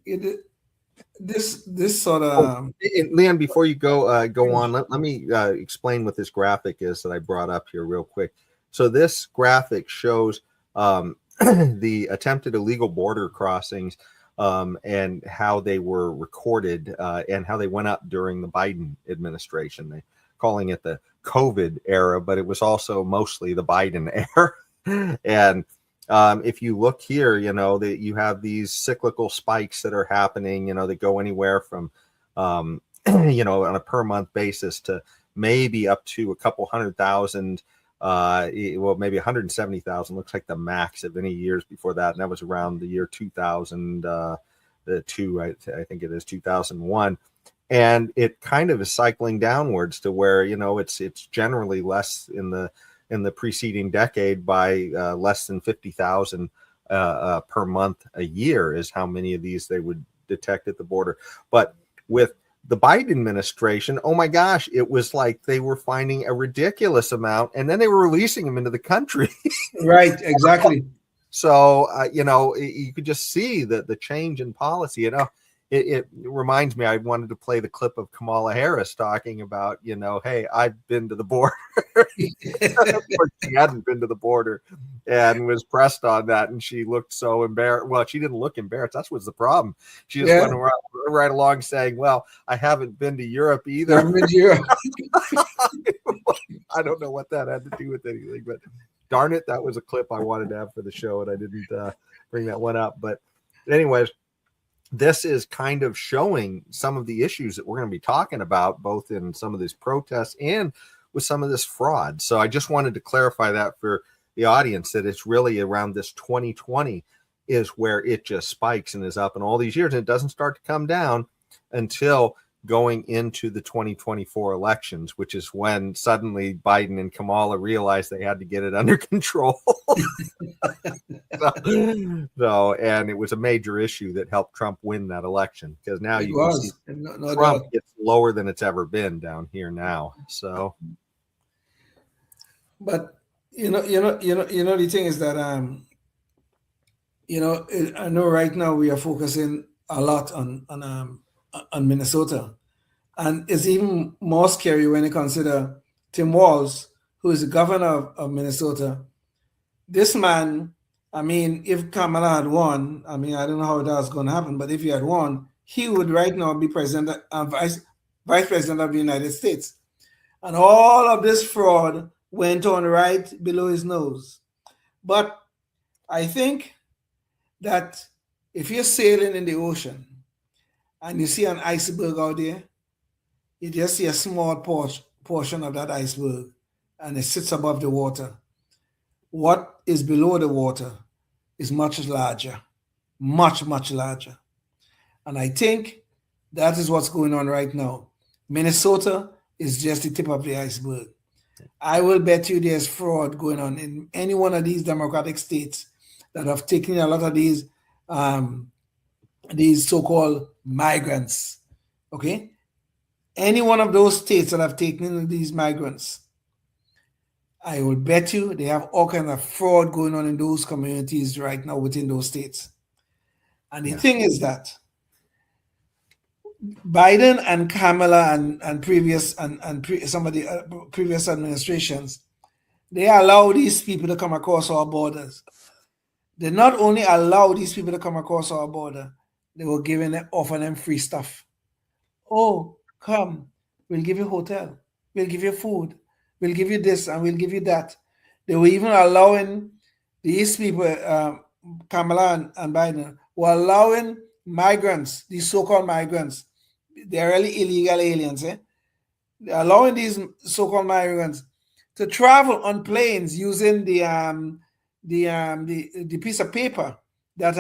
this sort of Leon, before you go on, let me explain what this graphic is that I brought up here real quick. So this graphic shows the attempted illegal border crossings and how they were recorded and how they went up during the Biden administration. They're calling it the COVID era, but it was also mostly the Biden era. And if you look here, that you have these cyclical spikes that are happening, that go anywhere from, on a per month basis to maybe up to a couple 100,000, maybe 170,000 looks like the max of any years before that. And that was around the year 2002, I think it is 2001. And it kind of is cycling downwards to where, it's generally less in the preceding decade by less than 50,000 per month a year is how many of these they would detect at the border. But with the Biden administration, oh my gosh, it was like they were finding a ridiculous amount and then they were releasing them into the country. Right, exactly. So, you could just see the change in policy. It reminds me, I wanted to play the clip of Kamala Harris talking about, hey, I've been to the border. She hadn't been to the border and was pressed on that. And she looked so embarrassed. Well, she didn't look embarrassed. That's what's the problem. She just went right along saying, well, I haven't been to Europe either. I've been to Europe. I don't know what that had to do with anything, but darn it, that was a clip I wanted to have for the show. And I didn't bring that one up. But anyways, this is kind of showing some of the issues that we're going to be talking about, both in some of these protests and with some of this fraud. So I just wanted to clarify that for the audience that it's really around this 2020 is where it just spikes and is up in all these years, and it doesn't start to come down until going into the 2024 elections, which is when suddenly Biden and Kamala realized they had to get it under control. So, and it was a major issue that helped Trump win that election, because now you can see Trump gets lower than it's ever been down here now. So, but the thing is that I know right now we are focusing a lot on Minnesota, and it's even more scary when you consider Tim Walz, who is the governor of Minnesota. This man, I mean, if Kamala had won, I mean, I don't know how that's going to happen, but if he had won, he would right now be president and vice president of the United States. And all of this fraud went on right below his nose. But I think that if you're sailing in the ocean and you see an iceberg out there, you just see a small portion of that iceberg, and it sits above the water. What is below the water is much larger, much, much larger. And I think that is what's going on right now. Minnesota is just the tip of the iceberg. I will bet you there's fraud going on in any one of these Democratic states that have taken a lot of these so-called migrants. Okay, any one of those states that have taken these migrants, I will bet you they have all kinds of fraud going on in those communities right now within those states. And the thing is that Biden and Kamala and some of the previous administrations, they allow these people to come across our borders. They not only allow these people to come across our border, they were offering them free stuff. Oh, come, we'll give you a hotel, we'll give you food, we'll give you this, and we'll give you that. They were even allowing these people, Kamala and Biden, were allowing migrants, these so-called migrants, they're really illegal aliens, they're allowing these so-called migrants to travel on planes using the piece of paper that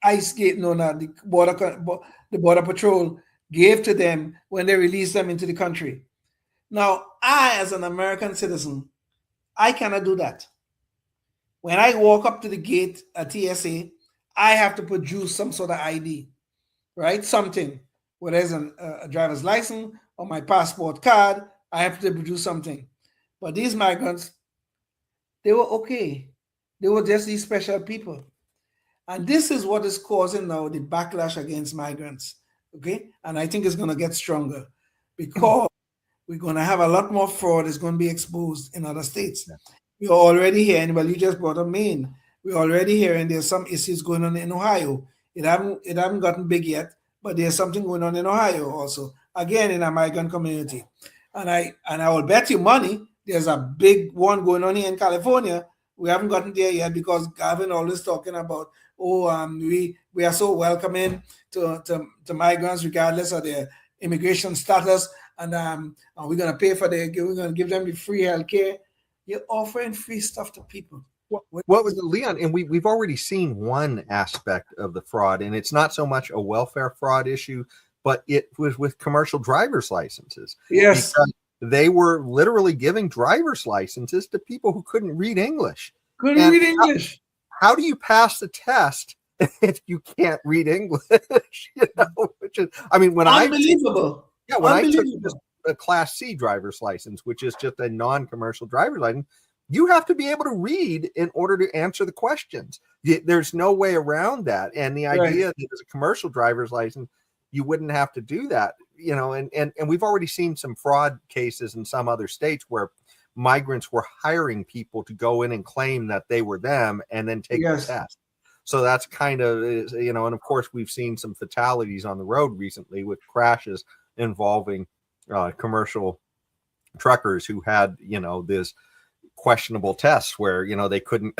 ICE gave, the border patrol gave to them when they released them into the country. Now, I, as an American citizen, I cannot do that. When I walk up to the gate at TSA, I have to produce some sort of ID, right? Something, whether it's a driver's license or my passport card, I have to produce something. But these migrants, they were okay. They were just these special people. And this is what is causing now the backlash against migrants, okay? And I think it's going to get stronger because we're going to have a lot more fraud is going to be exposed in other states. Yeah. We're already hearing, well, you just brought up Maine. We're already hearing there's some issues going on in Ohio. It haven't gotten big yet, but there's something going on in Ohio also, again, in a migrant community. And I will bet you money there's a big one going on here in California. We haven't gotten there yet because Gavin always talking about, we are so welcoming to migrants regardless of their immigration status, and we're going to pay for we're going to give them the free health care. You're offering free stuff to people. What was it, Leon? And we've already seen one aspect of the fraud, and it's not so much a welfare fraud issue, but it was with commercial driver's licenses. Yes. Because they were literally giving driver's licenses to people who couldn't read English. How do you pass the test if you can't read English? Which is, I mean, when unbelievable. I took a Class C driver's license, which is just a non-commercial driver's license, you have to be able to read in order to answer the questions. There's no way around that. And the idea that as a commercial driver's license, you wouldn't have to do that, and we've already seen some fraud cases in some other states where migrants were hiring people to go in and claim that they were them and then take the test. So that's kind of, and of course we've seen some fatalities on the road recently with crashes involving commercial truckers who had, this questionable tests where, they couldn't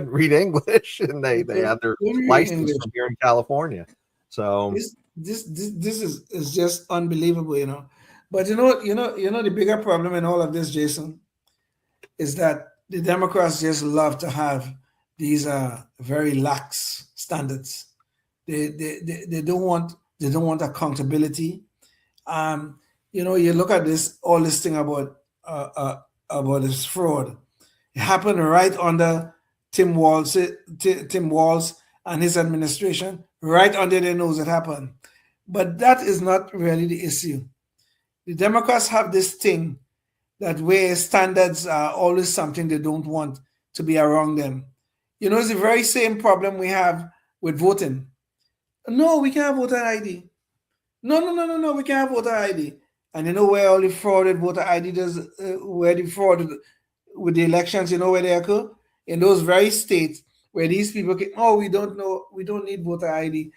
read English and they had their license from here in California. So this is just unbelievable, But the bigger problem in all of this, Jason, is that the Democrats just love to have these very lax standards. They don't want accountability. You look at all this thing about this fraud. It happened right under Tim Walz and his administration, right under their nose. It happened, but that is not really the issue. The Democrats have this thing that where standards are always something they don't want to be around them. It's the very same problem we have with voting. No, we can't have voter ID. No, we can't have voter ID. And where all the frauded voter ID does, where the fraud with the elections, where they occur? In those very states where these people we don't need voter ID.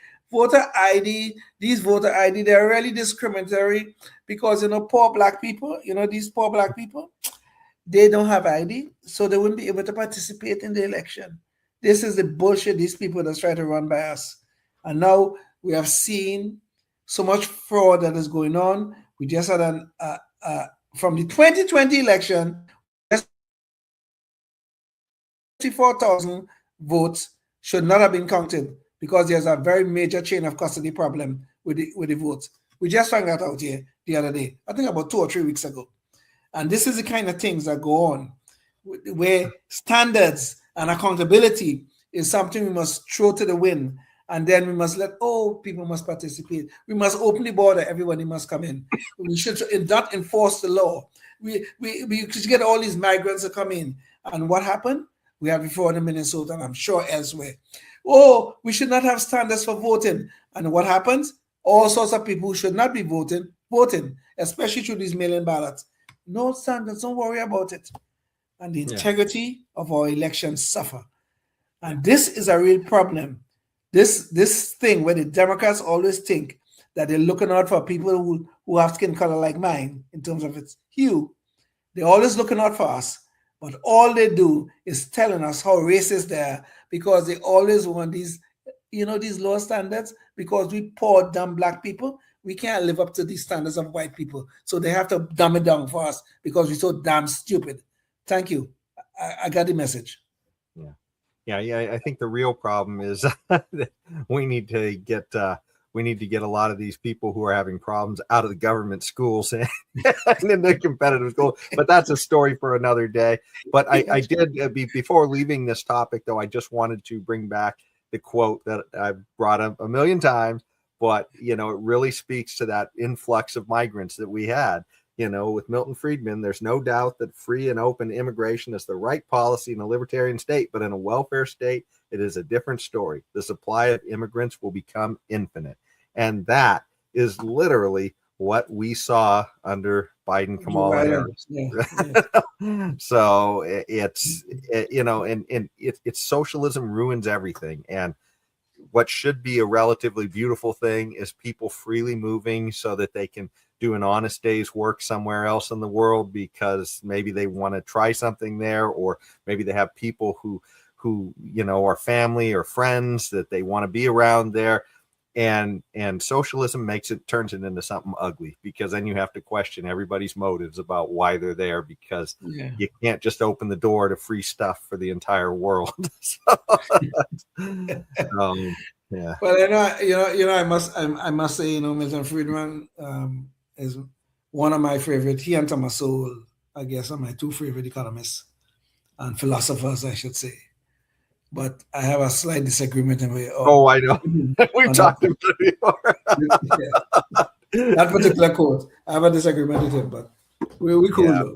These voter ID, they're really discriminatory because, poor black people, these poor black people, they don't have ID, so they wouldn't be able to participate in the election. This is the bullshit these people that's trying to run by us. And now we have seen so much fraud that is going on. We just had from the 2020 election, 54,000 votes should not have been counted because there's a very major chain of custody problem with the votes. We just found that out here the other day, I think about 2 or 3 weeks ago. And this is the kind of things that go on where standards and accountability is something we must throw to the wind. And then we must people must participate. We must open the border. Everybody must come in. We should not enforce the law. We should get all these migrants to come in. And what happened? We have before in Minnesota, and I'm sure elsewhere. We should not have standards for voting. And what happens? All sorts of people who should not be voting, especially through these mail-in ballots. No standards, don't worry about it. And the integrity of our elections suffer. And this is a real problem. This thing where the Democrats always think that they're looking out for people who have skin color like mine in terms of its hue. They're always looking out for us. But all they do is telling us how racist they are because they always want these lower standards because we poor, dumb black people, we can't live up to these standards of white people. So they have to dumb it down for us because we're so damn stupid. Thank you. I got the message. Yeah. I think the real problem is we need to get a lot of these people who are having problems out of the government schools and in the competitive schools. But that's a story for another day. But I did before leaving this topic, though, I just wanted to bring back the quote that I've brought up a million times. But it really speaks to that influx of migrants that we had. With Milton Friedman, there's no doubt that free and open immigration is the right policy in a libertarian state, but in a welfare state, it is a different story. The supply of immigrants will become infinite. And that is literally what we saw under Biden, Kamala Harris. So it's socialism ruins everything. And what should be a relatively beautiful thing is people freely moving so that they can do an honest day's work somewhere else in the world because maybe they want to try something there, or maybe they have people who are family or friends that they want to be around there. And socialism turns it into something ugly because then you have to question everybody's motives about why they're there because you can't just open the door to free stuff for the entire world. Well, I must say, Milton Friedman is one of my favorite. He and Thomas Sowell, I guess, are my two favorite economists and philosophers, I should say. But I have a slight disagreement. I know. We've talked about it before. That particular quote, I have a disagreement with him, but we cool.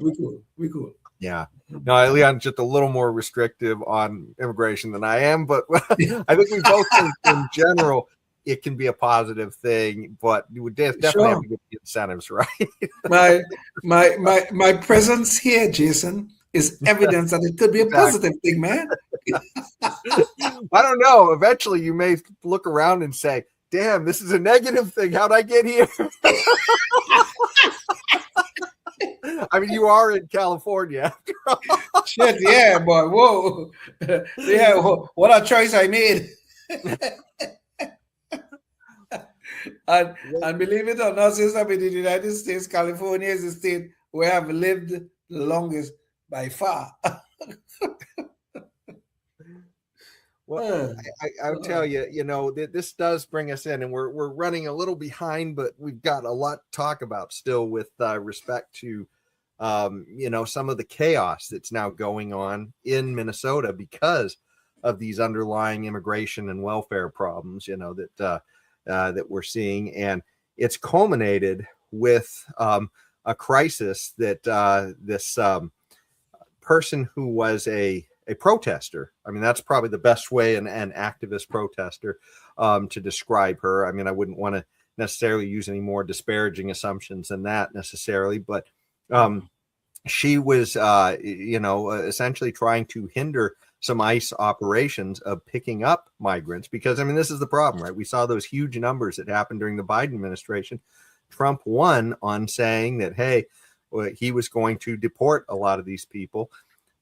We cool. Yeah. No, Leon's just a little more restrictive on immigration than I am, but I think we both think in general it can be a positive thing, but you would definitely have to get the incentives right. my presence here, Jason, is evidence that it could be a positive thing, man. I don't know. Eventually, you may look around and say, "Damn, this is a negative thing. How'd I get here?" I mean, you are in California. Shit, yeah, boy. Whoa. Yeah, what a choice I made. and believe it or not, since I'm in the United States, California is the state where I've lived the longest. by far. Well, I'll tell you, this does bring us in, and we're running a little behind, but we've got a lot to talk about still with respect to, some of the chaos that's now going on in Minnesota because of these underlying immigration and welfare problems, that we're seeing, and it's culminated with a crisis that this person who was a protester. I mean, that's probably the best way, an activist protester, to describe her. I mean, I wouldn't want to necessarily use any more disparaging assumptions than that necessarily, but she was, essentially trying to hinder some ICE operations of picking up migrants because, I mean, this is the problem, right? We saw those huge numbers that happened during the Biden administration. Trump won on saying that, hey, he was going to deport a lot of these people.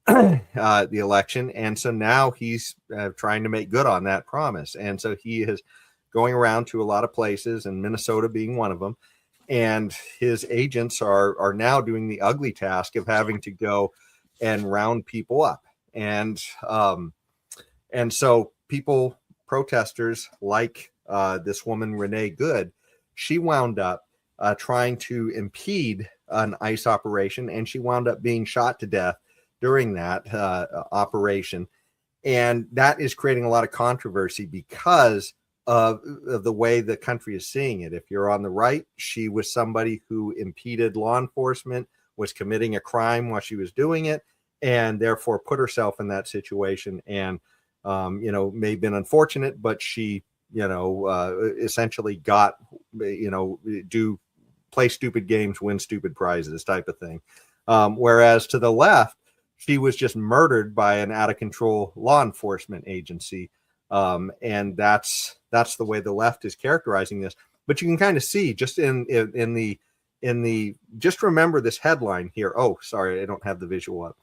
The election, and so now he's trying to make good on that promise, and so he is going around to a lot of places, and Minnesota being one of them, and his agents are now doing the ugly task of having to go and round people up, and so protesters like this woman Renee Good, she wound up trying to impede an ICE operation, and she wound up being shot to death during that operation. And that is creating a lot of controversy because of the way the country is seeing it. If you're on the right, she was somebody who impeded law enforcement, was committing a crime while she was doing it, and therefore put herself in that situation. And, may have been unfortunate, but she, essentially got, play stupid games, win stupid prizes type of thing. Whereas to the left, she was just murdered by an out of control law enforcement agency. And that's the way the left is characterizing this. But you can kind of see just in the, just remember this headline here. Oh, sorry, I don't have the visual up.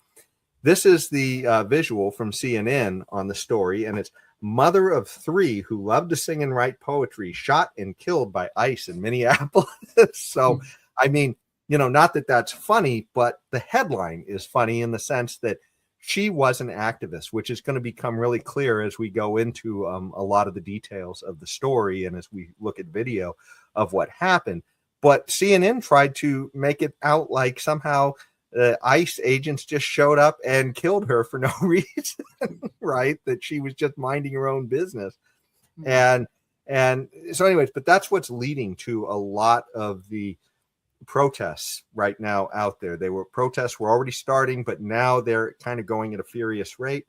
This is the visual from CNN on the story. And it's mother of 3 who loved to sing and write poetry shot and killed by ICE in Minneapolis. So, I mean, not that that's funny, but the headline is funny in the sense that she was an activist, which is going to become really clear as we go into a lot of the details of the story and as we look at video of what happened. But CNN tried to make it out like somehow ICE agents just showed up and killed her for no reason, right? That she was just minding her own business. And so anyways, but that's what's leading to a lot of the protests right now out there. Protests were already starting, but now they're kind of going at a furious rate.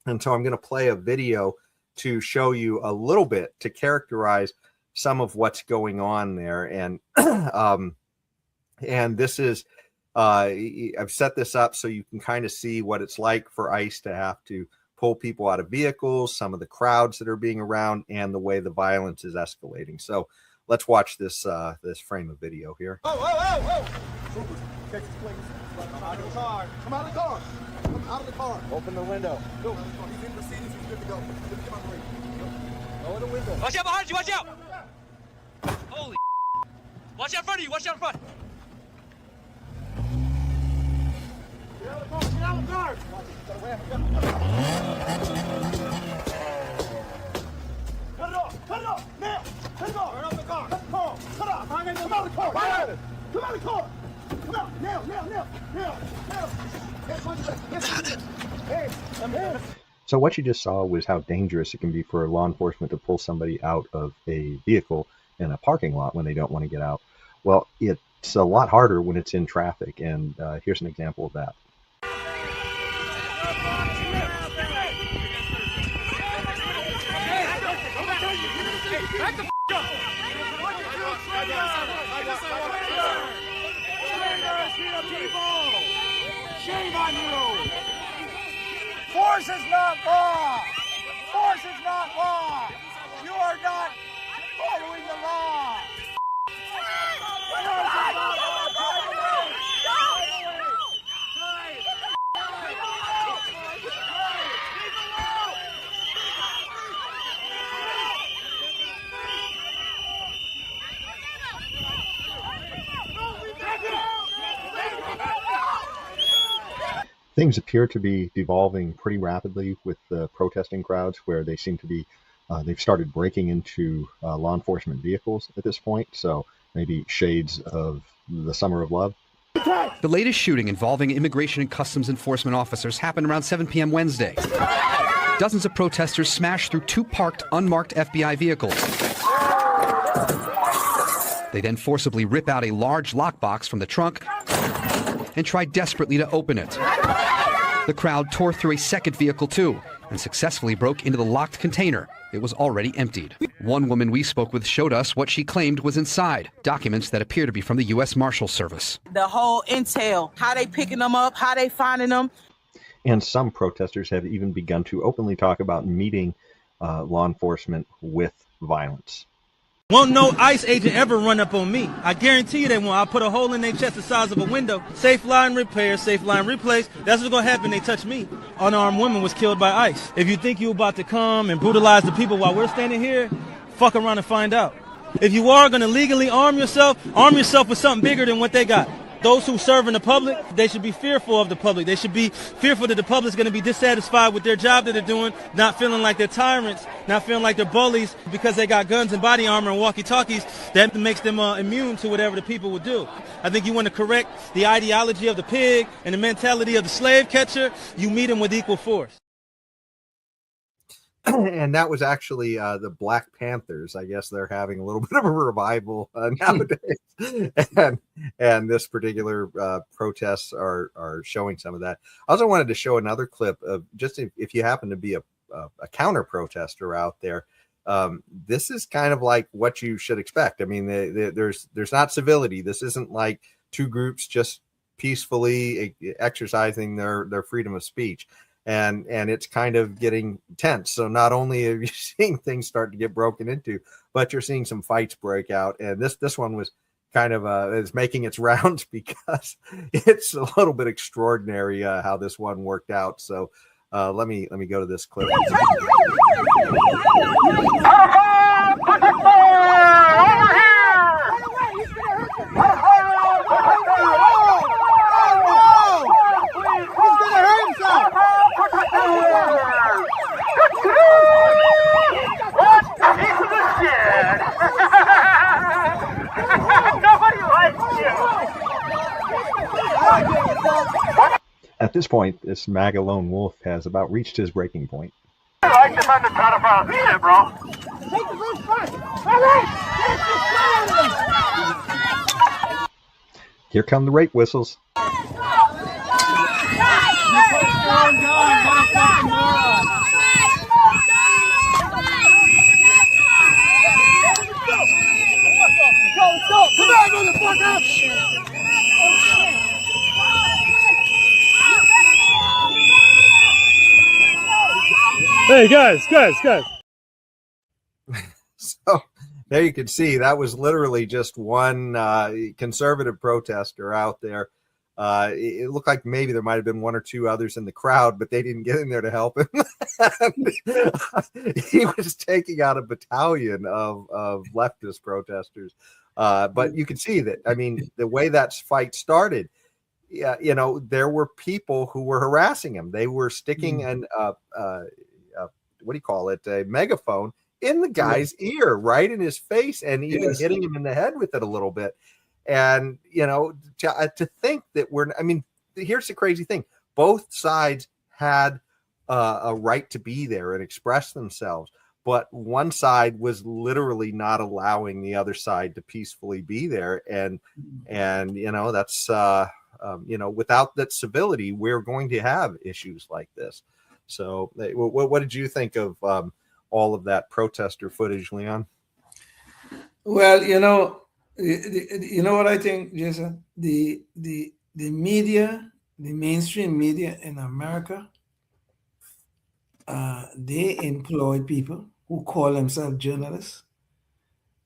And so I'm going to play a video to show you a little bit to characterize some of what's going on there. And and this is I've set this up so you can kind of see what it's like for ICE to have to pull people out of vehicles, some of the crowds that are being around, and the way the violence is escalating. So let's watch this this frame of video here. Oh! Troopers, catch this place. Come out of the car. Come out of the car. Come out of the car. Open the window. Go. He's in proceedings. He's good to go. Get him out the way. Lower the window. Watch out behind you. Watch out. Holy. Watch out in front of you. Watch out in front. Get out of the car. Get out of the car. Cut it off. Cut it off. Now. Cut it off. Turn off the car. Cut the car off. Cut off. Come out of the car. Come out of the car. Come out. Now. Hey, I'm here. So what you just saw was how dangerous it can be for law enforcement to pull somebody out of a vehicle in a parking lot when they don't want to get out. Well, it's a lot harder when it's in traffic, and here's an example of that. Back the f*** up! Shame on you! Force is not law! Force is not law! You are not following the law! things appear to be devolving pretty rapidly with the protesting crowds, where they seem to be, they've started breaking into law enforcement vehicles at this point. So maybe shades of the Summer of Love. The latest shooting involving Immigration and Customs Enforcement officers happened around 7 p.m. Wednesday. Dozens of protesters smashed through 2 parked, unmarked FBI vehicles. They then forcibly rip out a large lockbox from the trunk and try desperately to open it. The crowd tore through a second vehicle too and successfully broke into the locked container. It was already emptied. One woman we spoke with showed us what she claimed was inside, documents that appear to be from the U.S. Marshal Service. The whole intel, how they picking them up, how they finding them. And some protesters have even begun to openly talk about meeting law enforcement with violence. Won't no ICE agent ever run up on me. I guarantee you they won't. I'll put a hole in their chest the size of a window. Safe line repair, safe line replace. That's what's going to happen. They touch me. Unarmed woman was killed by ICE. If you think you're about to come and brutalize the people while we're standing here, fuck around and find out. If you are going to legally arm yourself with something bigger than what they got. Those who serve in the public, they should be fearful of the public. They should be fearful that the public's going to be dissatisfied with their job that they're doing, not feeling like they're tyrants, not feeling like they're bullies because they got guns and body armor and walkie-talkies. That makes them immune to whatever the people would do. I think you want to correct the ideology of the pig and the mentality of the slave catcher. You meet them with equal force. And that was actually the Black Panthers. I guess they're having a little bit of a revival nowadays, and this particular protests are showing some of that. I also wanted to show another clip of just if you happen to be a counter protester out there. This is kind of like what you should expect. I mean, there's not civility. This isn't like two groups just peacefully exercising their freedom of speech. And it's kind of getting tense. So not only are you seeing things start to get broken into, but you're seeing some fights break out. And this one was kind of is making its rounds because it's a little bit extraordinary how this one worked out. So let me go to this clip. At this point, this MAGA lone wolf has about reached his breaking point. I like the man to try to find shit, bro. Here come the rape whistles. Come on, motherfucker! Hey, guys. So there you can see that was literally just one conservative protester out there. It looked like maybe there might have been one or two others in the crowd, but they didn't get in there to help him. He was taking out a battalion of leftist protesters. But you can see that, I mean, the way that fight started, you know, there were people who were harassing him. They were sticking what do you call it? A megaphone in the guy's ear, right in his face, and even hitting him in the head with it a little bit. And, you know, to think that I mean, here's the crazy thing. Both sides had a right to be there and express themselves. But one side was literally not allowing the other side to peacefully be there. And you know, that's, you know, without that civility, we're going to have issues like this. So what did you think of all of that protester footage, Leon? Well, you know what I think, Jason? The media, the mainstream media in America, they employ people who call themselves journalists,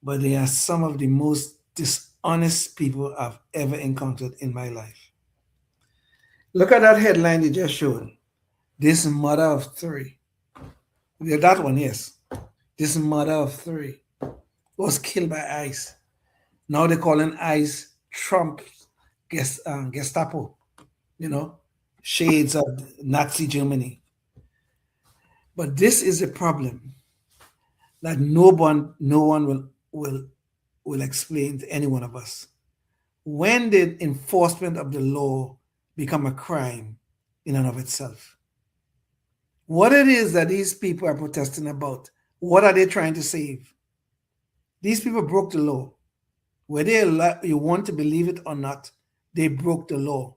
but they are some of the most dishonest people I've ever encountered in my life. Look at that headline they just showed. This mother of three. Yeah, that one, yes. This mother of three was killed by ICE. Now they're calling ICE Trump Gestapo, you know. shades of Nazi Germany. But this is a problem that no one will explain to any one of us. When did enforcement of the law become a crime in and of itself? What it is that these people are protesting about, what are they trying to save? These people broke the law. Whether you want to believe it or not, they broke the law.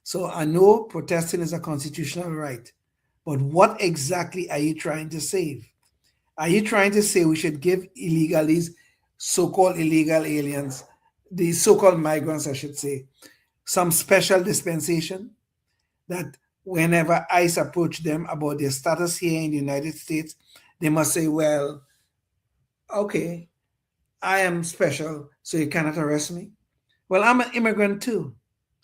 So I know protesting is a constitutional right, but what exactly are you trying to save? Are you trying to say we should give illegals, so-called illegal aliens, the so-called migrants, I should say, some special dispensation that whenever ICE approach them about their status here in the United States, they must say, well, okay, I am special, so you cannot arrest me? Well, I'm an immigrant too.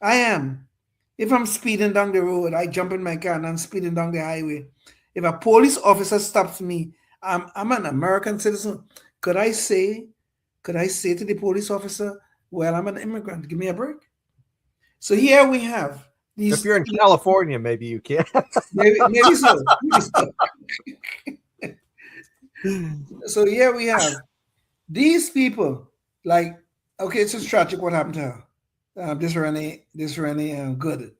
I am. If I'm speeding down the road, I jump in my car and I'm speeding down the highway. If a police officer stops me, I'm an American citizen. Could I say to the police officer, well, I'm an immigrant, give me a break? So here we have these. If you're in California, maybe you can. maybe so. So here we have these people, like, okay, it's just tragic what happened to her. This Renee Good.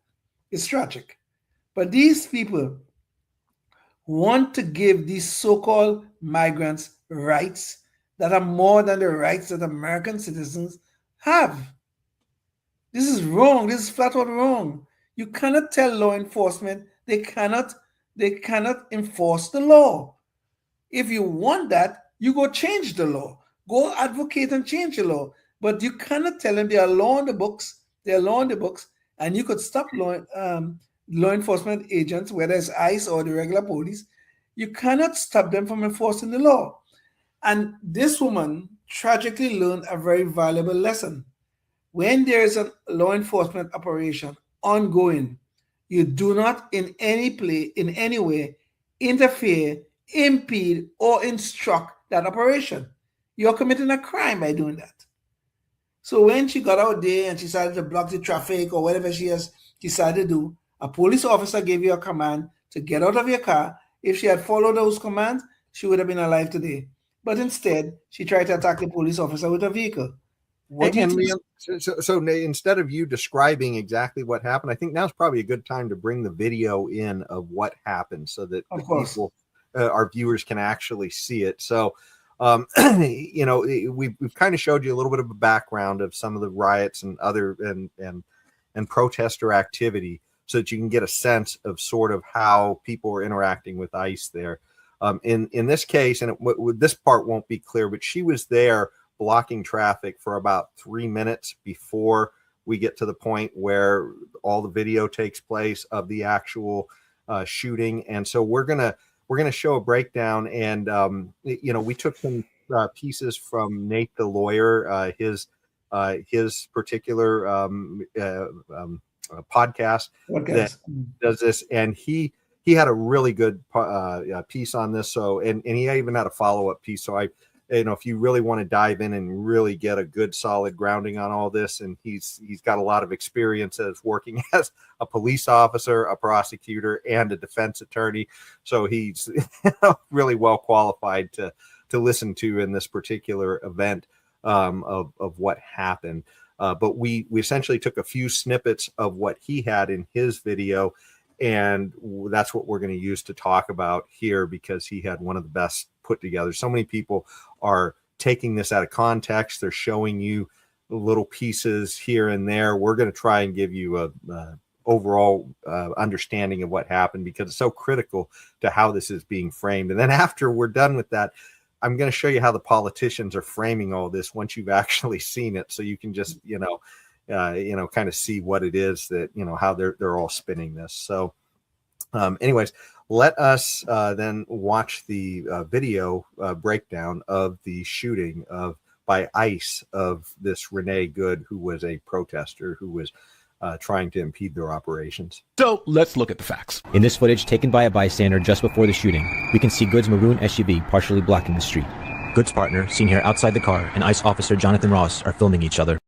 It's tragic. But these people want to give these so-called migrants rights that are more than the rights that American citizens have. This is wrong. This is flat out wrong. You cannot tell law enforcement they cannot enforce the law. If you want that, you go change the law. Go advocate and change the law. But you cannot tell them they are law in the books. They are law in the books, and you could stop law enforcement agents, whether it's ICE or the regular police. You cannot stop them from enforcing the law. And this woman tragically learned a very valuable lesson. When there is a law enforcement operation ongoing, you do not in any way interfere, impede, or instruct that operation. You're committing a crime by doing that. So when she got out there and she decided to block the traffic or whatever she has decided to do, a police officer gave you a command to get out of your car. If she had followed those commands, she would have been alive today. But instead, she tried to attack the police officer with a vehicle. So instead of you describing exactly what happened, I think now's probably a good time to bring the video in of what happened so that people, our viewers, can actually see it. So, we've kind of showed you a little bit of a background of some of the riots and other and protester activity, so that you can get a sense of sort of how people are interacting with ICE there. In this case, and this part won't be clear, but she was there blocking traffic for about 3 minutes before we get to the point where all the video takes place of the actual shooting. And so we're gonna show a breakdown, and we took some pieces from Nate the lawyer, his particular podcast that does this, and he had a really good piece on this. So and he even had a follow-up piece. So if you really want to dive in and really get a good solid grounding on all this, and he's got a lot of experience as working as a police officer, a prosecutor, and a defense attorney, so he's really well qualified to listen to in this particular event of what happened. But we essentially took a few snippets of what he had in his video, and that's what we're going to use to talk about here, because he had one of the best put together. So many people are taking this out of context. They're showing you little pieces here and there. We're going to try and give you a overall understanding of what happened, because it's so critical to how this is being framed. And then after we're done with that, I'm going to show you how the politicians are framing all this once you've actually seen it, so you can just kind of see what it is that how they're all spinning this. So anyways, let us then watch the video breakdown of the shooting by ICE of this Renee Good, who was a protester who was trying to impede their operations. So let's look at the facts. In this footage taken by a bystander just before the shooting, we can see Good's maroon SUV partially blocking the street. Good's partner, seen here outside the car, and ICE officer Jonathan Ross are filming each other.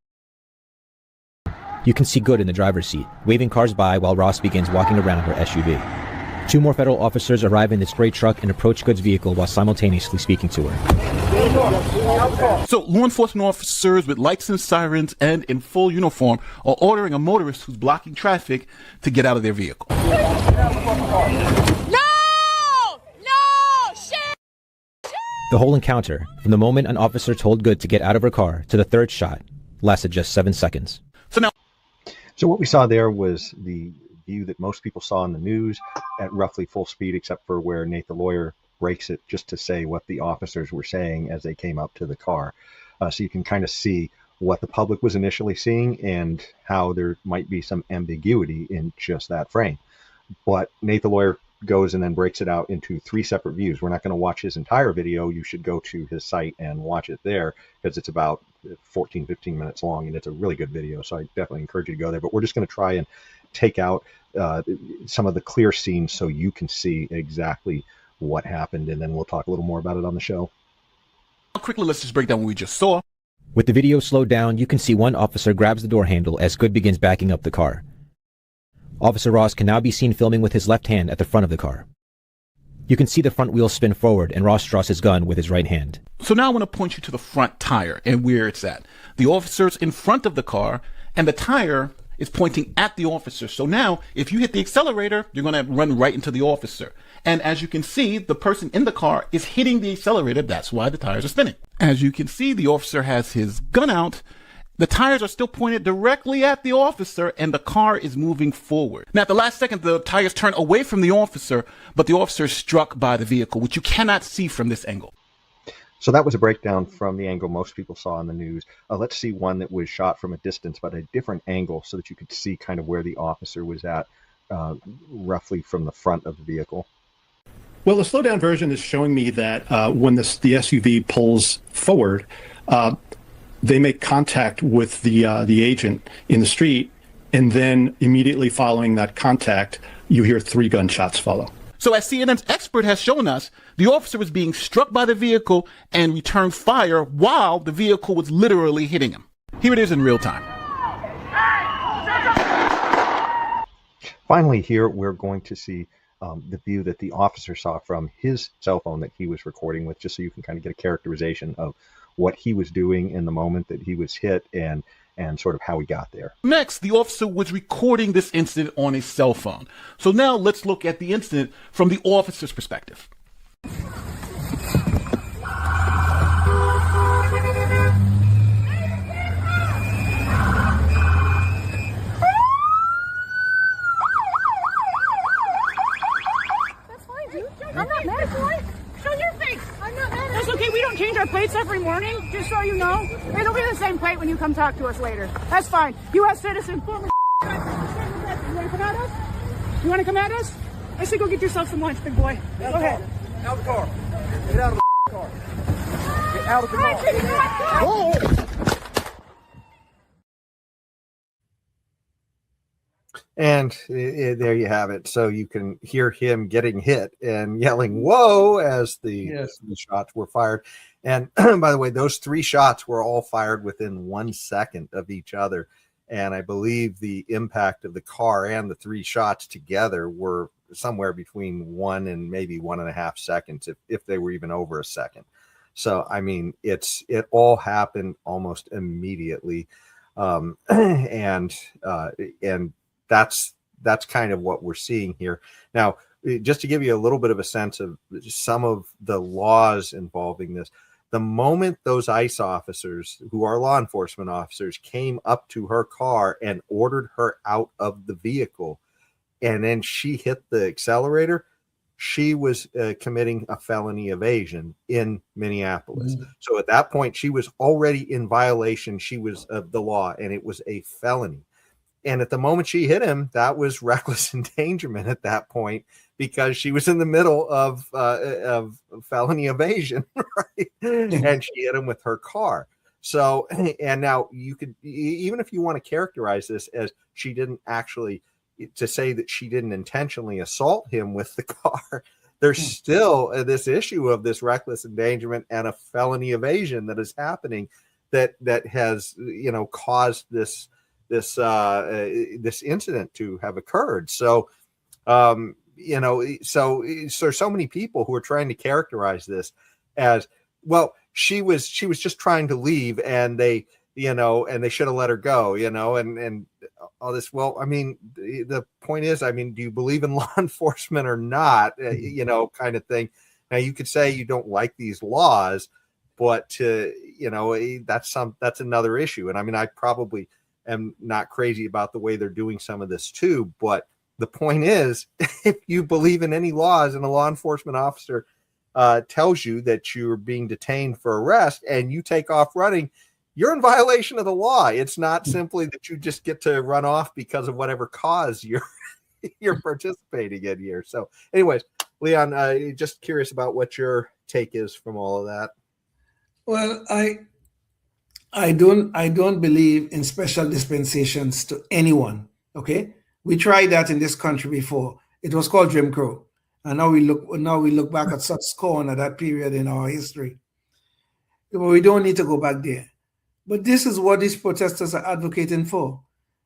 You can see Good in the driver's seat, waving cars by while Ross begins walking around her SUV. 2 more federal officers arrive in this gray truck and approach Good's vehicle while simultaneously speaking to her. So, law enforcement officers with lights and sirens and in full uniform are ordering a motorist who's blocking traffic to get out of their vehicle. The whole encounter, from the moment an officer told Good to get out of her car to the third shot, lasted just 7 seconds. So what we saw there was the view that most people saw in the news at roughly full speed, except for where Nate the lawyer breaks it just to say what the officers were saying as they came up to the car. So you can kind of see what the public was initially seeing and how there might be some ambiguity in just that frame. But Nate the lawyer goes and then breaks it out into 3 separate views. We're not going to watch his entire video. You should go to his site and watch it there because it's about 15 minutes long and it's a really good video. So I definitely encourage you to go there. But we're just going to try and take out some of the clear scenes so you can see exactly what happened. And then we'll talk a little more about it on the show. Quickly, let's just break down what we just saw. With the video slowed down, you can see one officer grabs the door handle as Good begins backing up the car. Officer Ross can now be seen filming with his left hand at the front of the car. You can see the front wheels spin forward and Ross draws his gun with his right hand. So now I want to point you to the front tire and where it's at. The officer's in front of the car and the tire is pointing at the officer. So now if you hit the accelerator, you're going to run right into the officer. And as you can see, the person in the car is hitting the accelerator. That's why the tires are spinning. As you can see, the officer has his gun out. The tires are still pointed directly at the officer and the car is moving forward. Now, at the last second, the tires turn away from the officer, but the officer is struck by the vehicle, which you cannot see from this angle. So that was a breakdown from the angle most people saw on the news. Let's see one that was shot from a distance, but a different angle so that you could see kind of where the officer was at, roughly from the front of the vehicle. Well, the slow down version is showing me that when the SUV pulls forward, they make contact with the agent in the street, and then immediately following that contact, you hear 3 gunshots follow. So as CNN's expert has shown us, the officer was being struck by the vehicle and returned fire while the vehicle was literally hitting him. Here it is in real time. Finally, here we're going to see the view that the officer saw from his cell phone that he was recording with, just so you can kind of get a characterization of what he was doing in the moment that he was hit and sort of how he got there. Next, the officer was recording this incident on his cell phone. So now let's look at the incident from the officer's perspective. I'm not mad, boy. Show your face. I'm not mad. That's okay. We don't change our plates every morning, just so you know. It'll be the same plate when you come talk to us later. That's fine. U.S. citizen, former. You want to come at us? You want to come at us? I say go get yourself some lunch, big boy. Go ahead. Out of the car. Get out of the car. Get out of the car. Whoa. And there you have it. So you can hear him getting hit and yelling, whoa, as the shots were fired. And by the way, those 3 shots were all fired within 1 second of each other. And I believe the impact of the car and the 3 shots together were somewhere between 1 and maybe 1.5 seconds, if they were even over a second. So, I mean, it all happened almost immediately. And that's kind of what we're seeing here. Now, just to give you a little bit of a sense of some of the laws involving this, the moment those ICE officers, who are law enforcement officers, came up to her car and ordered her out of the vehicle, and then she hit the accelerator, she was committing a felony evasion in Minneapolis. Mm-hmm. So at that point, she was already in violation. She was of the law, and it was a felony. And at the moment she hit him, that was reckless endangerment at that point, because she was in the middle of felony evasion, right? And she hit him with her car. So, and now you could, even if you want to characterize this as she didn't actually, to say that she didn't intentionally assault him with the car, there's still this issue of this reckless endangerment and a felony evasion that is happening that has, caused this this incident to have occurred. So, so many people who are trying to characterize this as, well, she was just trying to leave, and they should have let her go, and all this. Well, I mean, the point is, I mean, do you believe in law enforcement or not? Kind of thing. Now, you could say you don't like these laws, but that's another issue. And I mean, I probably am not crazy about the way they're doing some of this too. But the point is, if you believe in any laws and a law enforcement officer tells you that you're being detained for arrest and you take off running, you're in violation of the law. It's not simply that you just get to run off because of whatever cause you're participating in here. So anyways, Leon, just curious about what your take is from all of that. Well, I don't believe in special dispensations to anyone. Okay, we tried that in this country before. It was called Jim Crow, and now we look back at such scorn at that period in our history. But we don't need to go back there. But this is what these protesters are advocating for.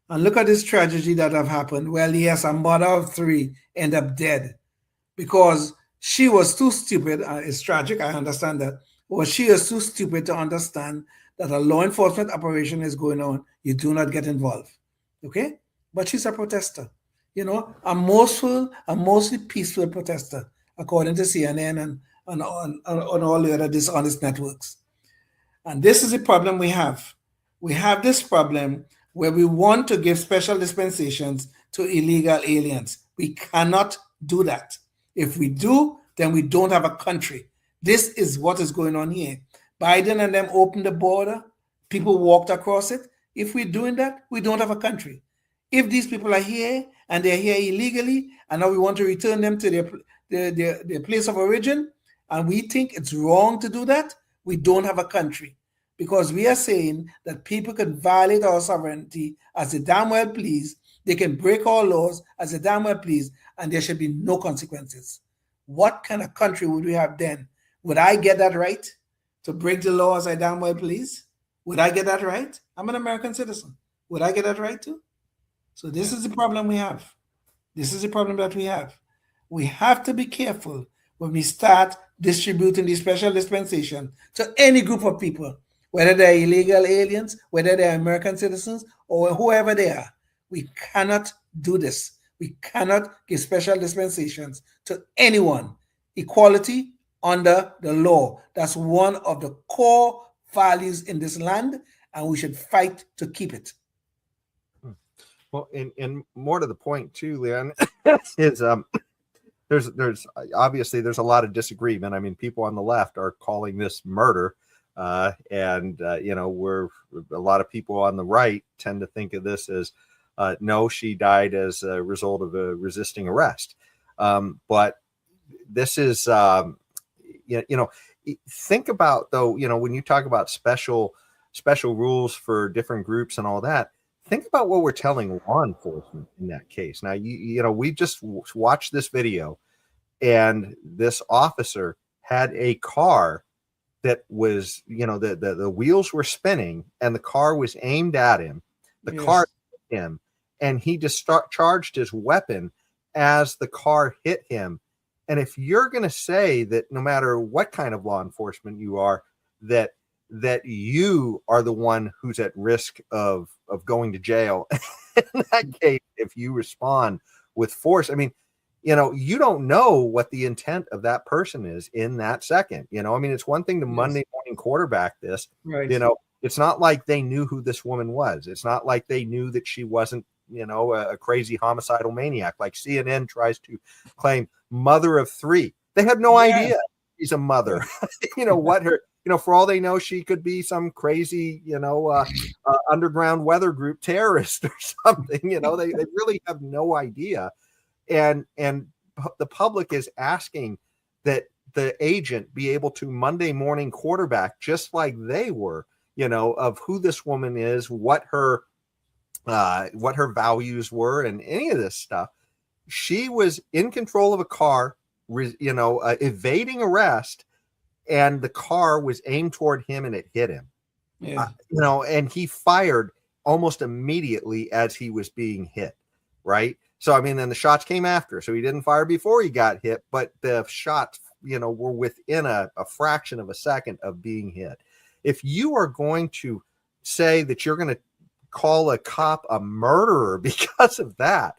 And look at this tragedy that have happened. Well, yes, a mother of 3 ended up dead because she was too stupid. It's tragic, I understand that. But she is too stupid to understand that a law enforcement operation is going on. You do not get involved. Okay? But she's a protester. A mostly peaceful protester, according to CNN and on all the other dishonest networks. And this is the problem we have. We have this problem where we want to give special dispensations to illegal aliens. We cannot do that. If we do, then we don't have a country. This is what is going on here. Biden and them opened the border. People walked across it. If we're doing that, we don't have a country. If these people are here and they're here illegally, and now we want to return them to their place of origin, and we think it's wrong to do that, we don't have a country, because we are saying that people can violate our sovereignty as they damn well please. They can break our laws as they damn well please, and there should be no consequences. What kind of country would we have then? Would I get that right to break the law as I damn well please? Would I get that right? I'm an American citizen. Would I get that right too? So this is the problem we have. This is the problem that we have. We have to be careful when we start distributing the special dispensation to any group of people, whether they're illegal aliens, whether they're American citizens, or whoever they are. We cannot do this. We cannot give special dispensations to anyone. Equality under the law. That's one of the core values in this land, and we should fight to keep it. Well, and more to the point too, Leon, is there's obviously there's a lot of disagreement. I mean, people on the left are calling this murder, and we're a lot of people on the right tend to think of this as no, she died as a result of a resisting arrest. But this is think about, though, when you talk about special rules for different groups and all that. Think about what we're telling law enforcement in that case. Now, we just watched this video, and this officer had a car that was, the wheels were spinning, and the car was aimed at him. The car hit him, and he discharged his weapon as the car hit him. And if you're going to say that no matter what kind of law enforcement you are, that you are the one who's at risk of going to jail in that case, if you respond with force, I mean, you don't know what the intent of that person is in that second. I mean, it's one thing to Monday morning quarterback this, right. It's not like they knew who this woman was. It's not like they knew that she wasn't, a crazy homicidal maniac like CNN tries to claim, mother of 3. They had no idea she's a mother. What her, for all they know, she could be some crazy, underground weather group terrorist or something. They really have no idea. And the public is asking that the agent be able to Monday morning quarterback, just like they were, of who this woman is, what her values were, and any of this stuff. She was in control of a car, evading arrest, and the car was aimed toward him and it hit him. And he fired almost immediately as he was being hit, right? So, I mean, then the shots came after. So he didn't fire before he got hit, but the shots, were within a fraction of a second of being hit. If you are going to say that you're going to call a cop a murderer because of that,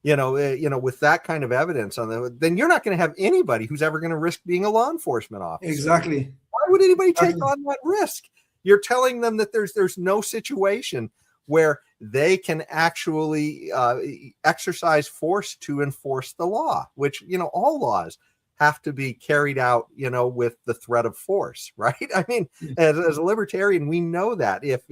with that kind of evidence on them, then you're not going to have anybody who's ever going to risk being a law enforcement officer. Exactly. Why would anybody take on that risk? You're telling them that there's no situation where they can actually exercise force to enforce the law, which, all laws have to be carried out, with the threat of force, right? I mean, as a libertarian, we know that if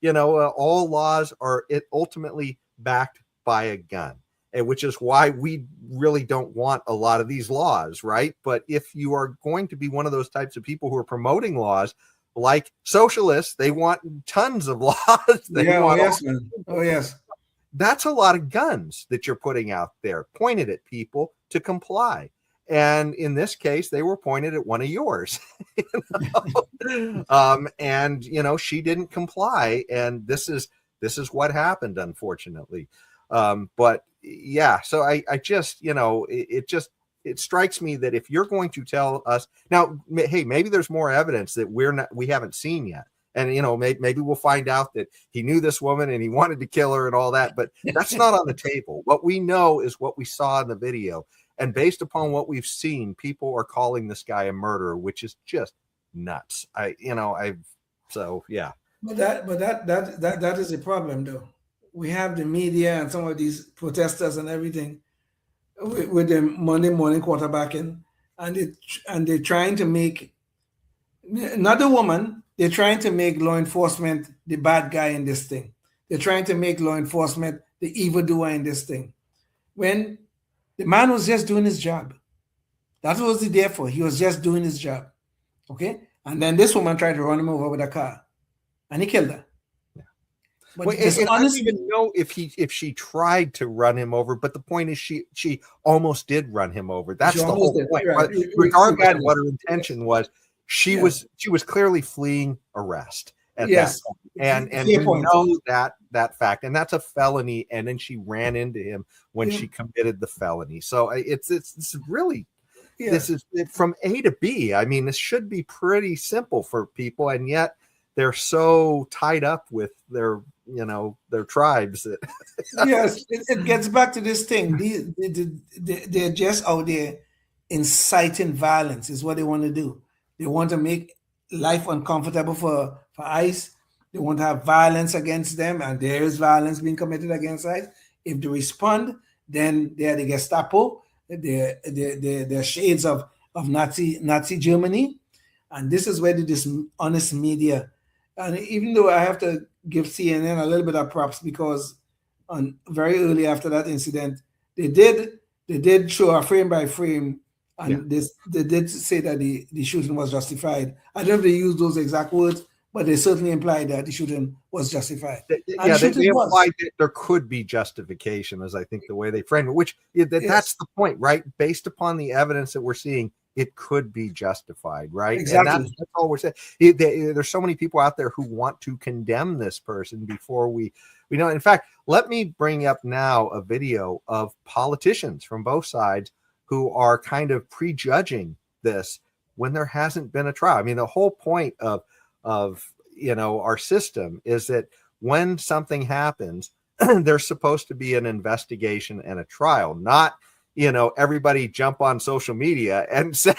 all laws are ultimately backed by a gun, and which is why we really don't want a lot of these laws, right? But if you are going to be one of those types of people who are promoting laws, like socialists, they want tons of laws. Yes. That's a lot of guns that you're putting out there, pointed at people to comply. And in this case, they were pointed at one of yours. And she didn't comply, and this is what happened, unfortunately. But yeah, so I just, it strikes me that if you're going to tell us now, hey, maybe there's more evidence that we haven't seen yet. And, maybe we'll find out that he knew this woman and he wanted to kill her and all that, but that's not on the table. What we know is what we saw in the video. And based upon what we've seen, people are calling this guy a murderer, which is just nuts. So yeah. But that is a problem, though. We have the media and some of these protesters and everything with the Monday morning quarterbacking, and they're trying to make, not the woman, they're trying to make law enforcement the bad guy in this thing. They're trying to make law enforcement the evildoer in this thing. When the man was just doing his job. That was he there for. He was just doing his job. Okay? And then this woman tried to run him over with a car. And he killed her. Yeah. But I don't even know if she tried to run him over, but the point is she almost did run him over. That's the whole point. Right. Regardless of what her intention was, she was clearly fleeing arrest at that point. And we know that fact, and that's a felony. And then she ran into him when she committed the felony. So it's really, this is from A to B. I mean, this should be pretty simple for people, and yet they're so tied up with their tribes that yes, it gets back to this thing. They're just out there inciting violence is what they want to do. They want to make life uncomfortable for ICE. They want to have violence against them, and there is violence being committed against ICE. If they respond, then they're the Gestapo. They're shades of Nazi Germany, and this is where the dishonest media. And even though I have to give CNN a little bit of props, because very early after that incident, they did show a frame by frame, and they did say that the shooting was justified. I don't know if they used those exact words, but they certainly implied that the shooting was justified. They implied that there could be justification, as I think the way they framed it, which that's the point, right? Based upon the evidence that we're seeing, it could be justified, right? Exactly. And that's all we're saying. There's so many people out there who want to condemn this person before we know. In fact, let me bring up now a video of politicians from both sides who are kind of prejudging this when there hasn't been a trial. I mean, the whole point of our system is that when something happens, there's supposed to be an investigation and a trial, not everybody jump on social media and say,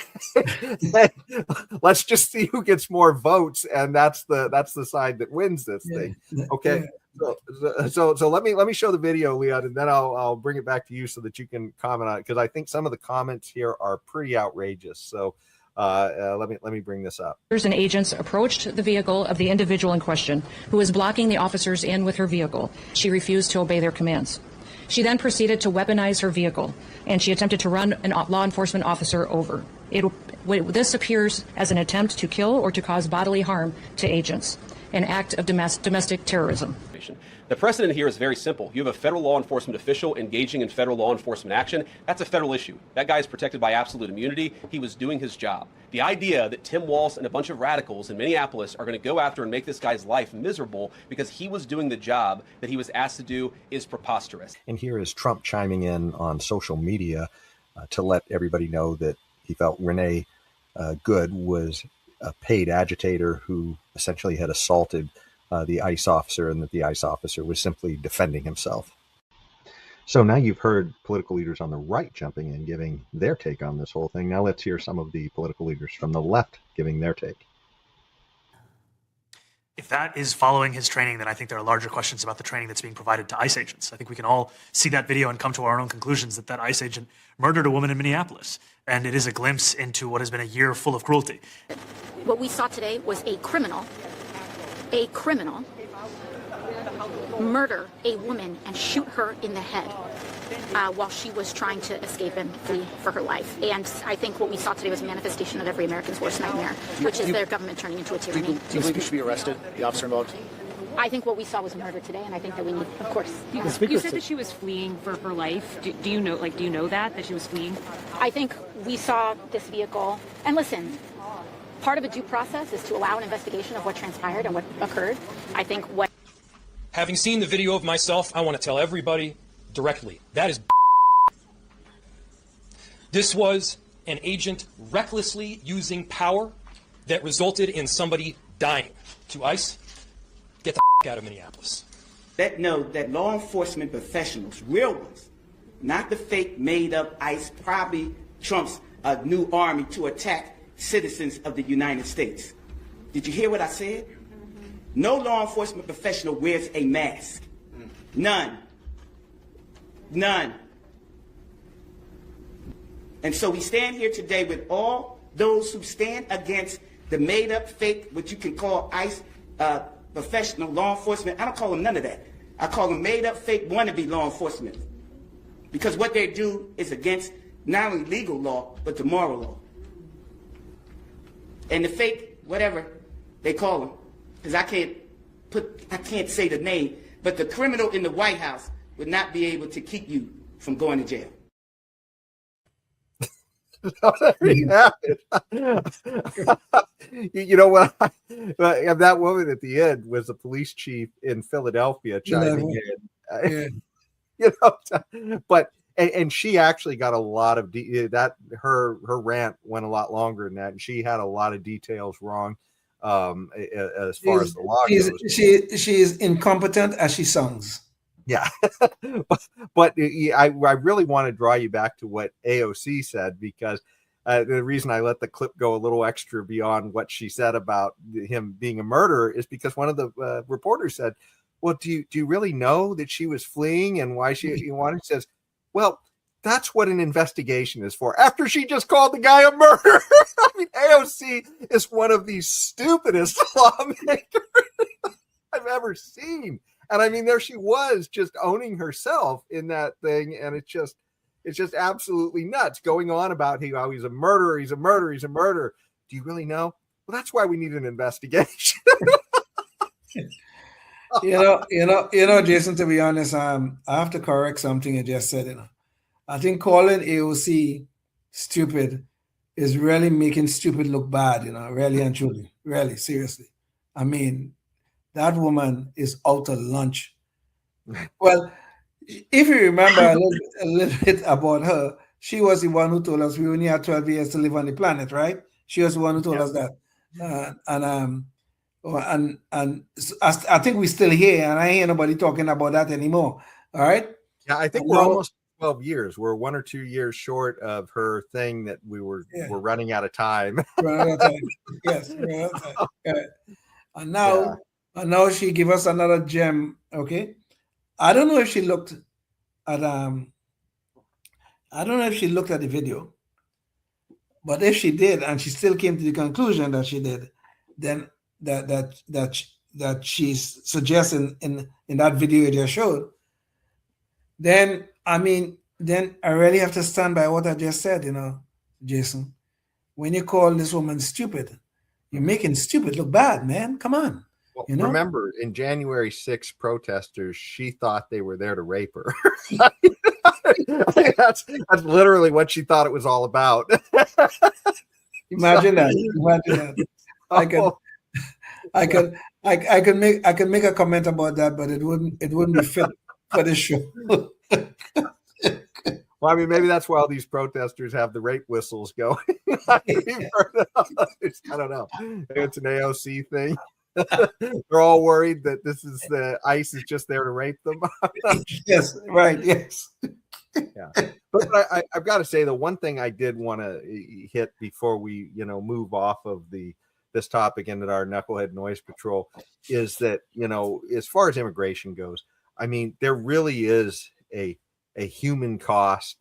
let's just see who gets more votes, and that's the side that wins this thing. Okay. So let me show the video, Leon, and then I'll bring it back to you so that you can comment on it, because I think some of the comments here are pretty outrageous. So let me bring this up. And agents approached the vehicle of the individual in question, who was blocking the officers in with her vehicle. She refused to obey their commands. She then proceeded to weaponize her vehicle, and she attempted to run a law enforcement officer over. This appears as an attempt to kill or to cause bodily harm to agents. an act of domestic terrorism. The precedent here is very simple. You have a federal law enforcement official engaging in federal law enforcement action. That's a federal issue. That guy is protected by absolute immunity. He was doing his job. The idea that Tim Walz and a bunch of radicals in Minneapolis are going to go after and make this guy's life miserable because he was doing the job that he was asked to do is preposterous. And here is Trump chiming in on social media to let everybody know that he felt Renee Good was a paid agitator who essentially had assaulted the ICE officer, and that the ICE officer was simply defending himself. So now you've heard political leaders on the right jumping in, giving their take on this whole thing. Now let's hear some of the political leaders from the left giving their take. If that is following his training, then I think there are larger questions about the training that's being provided to ICE agents. I think we can all see that video and come to our own conclusions that that ICE agent murdered a woman in Minneapolis. And it is a glimpse into what has been a year full of cruelty. What we saw today was a criminal murder a woman and shoot her in the head while she was trying to escape and flee for her life. And I think what we saw today was a manifestation of every American's worst nightmare, which is their government turning into a tyranny. Do you believe he should be arrested, the officer involved? I think what we saw was a murder today, and I think that we need, of course. You said that she was fleeing for her life. Do you know that she was fleeing? I think we saw this vehicle, and listen, part of a due process is to allow an investigation of what transpired and what occurred. I think what... Having seen the video of myself, I want to tell everybody directly, that is This was an agent recklessly using power that resulted in somebody dying. To ICE, get the out of Minneapolis. That law enforcement professionals, real ones, not the fake made up ICE, probably Trump's new army to attack citizens of the United States. Did you hear what I said? No law enforcement professional wears a mask. None. None. And so we stand here today with all those who stand against the made up fake, what you can call ICE professional law enforcement. I don't call them none of that. I call them made up fake wannabe law enforcement. Because what they do is against not only legal law, but the moral law. And the fake, whatever they call them, because I can't say the name, but the criminal in the White House would not be able to keep you from going to jail. You know what? That woman at the end was the police chief in Philadelphia chiming in. You know, but and she actually got a lot of her rant went a lot longer than that, and she had a lot of details wrong as far as the law goes. She is incompetent as she songs. Yeah, but I really want to draw you back to what AOC said, because the reason I let the clip go a little extra beyond what she said about him being a murderer is because one of the reporters said, well, do you really know that she was fleeing and why she wanted? Says, well, that's what an investigation is for. After she just called the guy a murderer. I mean, AOC is one of the stupidest lawmakers I've ever seen. And I mean, there she was just owning herself in that thing. And it's just absolutely nuts, going on about how he's a murderer. He's a murderer. He's a murderer. Do you really know? Well, that's why we need an investigation. You know, Jason, to be honest, I have to correct something you just said. I think calling AOC stupid is really making stupid look bad, really and truly, really, seriously. I mean, that woman is out to lunch. Well, if you remember a little bit about her, she was the one who told us we only had 12 years to live on the planet, right? She was the one who told us that. And I think we're still here, and I ain't hear nobody talking about that anymore. All right. Yeah, I think we're almost 12 years. We're 1 or 2 years short of her thing that we're running out of time. Running out of time. Yes. Running out of time. Okay. And now she give us another gem. Okay. I don't know if she looked at the video, but if she did, and she still came to the conclusion that she did, then that she's suggesting in that video you just showed, then I really have to stand by what I just said, Jason. When you call this woman stupid, you're making stupid look bad, man. Come on. You know? Remember, in January 6th protesters, she thought they were there to rape her. that's literally what she thought it was all about. Imagine that. Imagine that. I can make a comment about that, but it wouldn't be fit for the show. Well, I mean, maybe that's why all these protesters have the rape whistles going. I don't know. It's an AOC thing. They're all worried that this is the ICE is just there to rape them. Yes, right. Yes. Yeah. But I've got to say, the one thing I did want to hit before we, move off of this topic into our Knucklehead Noise Patrol is that, as far as immigration goes, I mean, there really is a human cost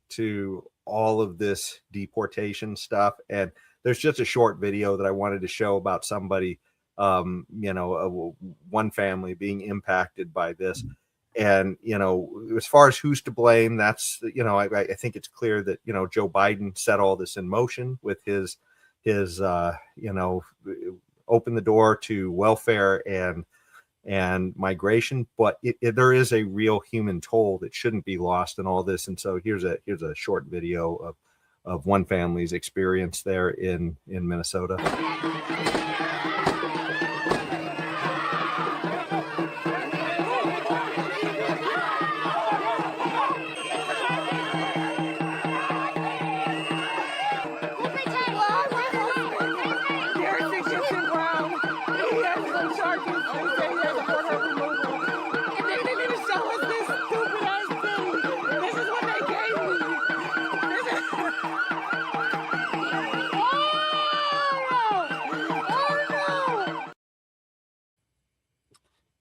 to all of this deportation stuff. And there's just a short video that I wanted to show about somebody, one family being impacted by this. And, as far as who's to blame, that's, I think it's clear that, Joe Biden set all this in motion with his open the door to welfare and migration, but there is a real human toll that shouldn't be lost in all this. And so here's a short video of one family's experience there in Minnesota.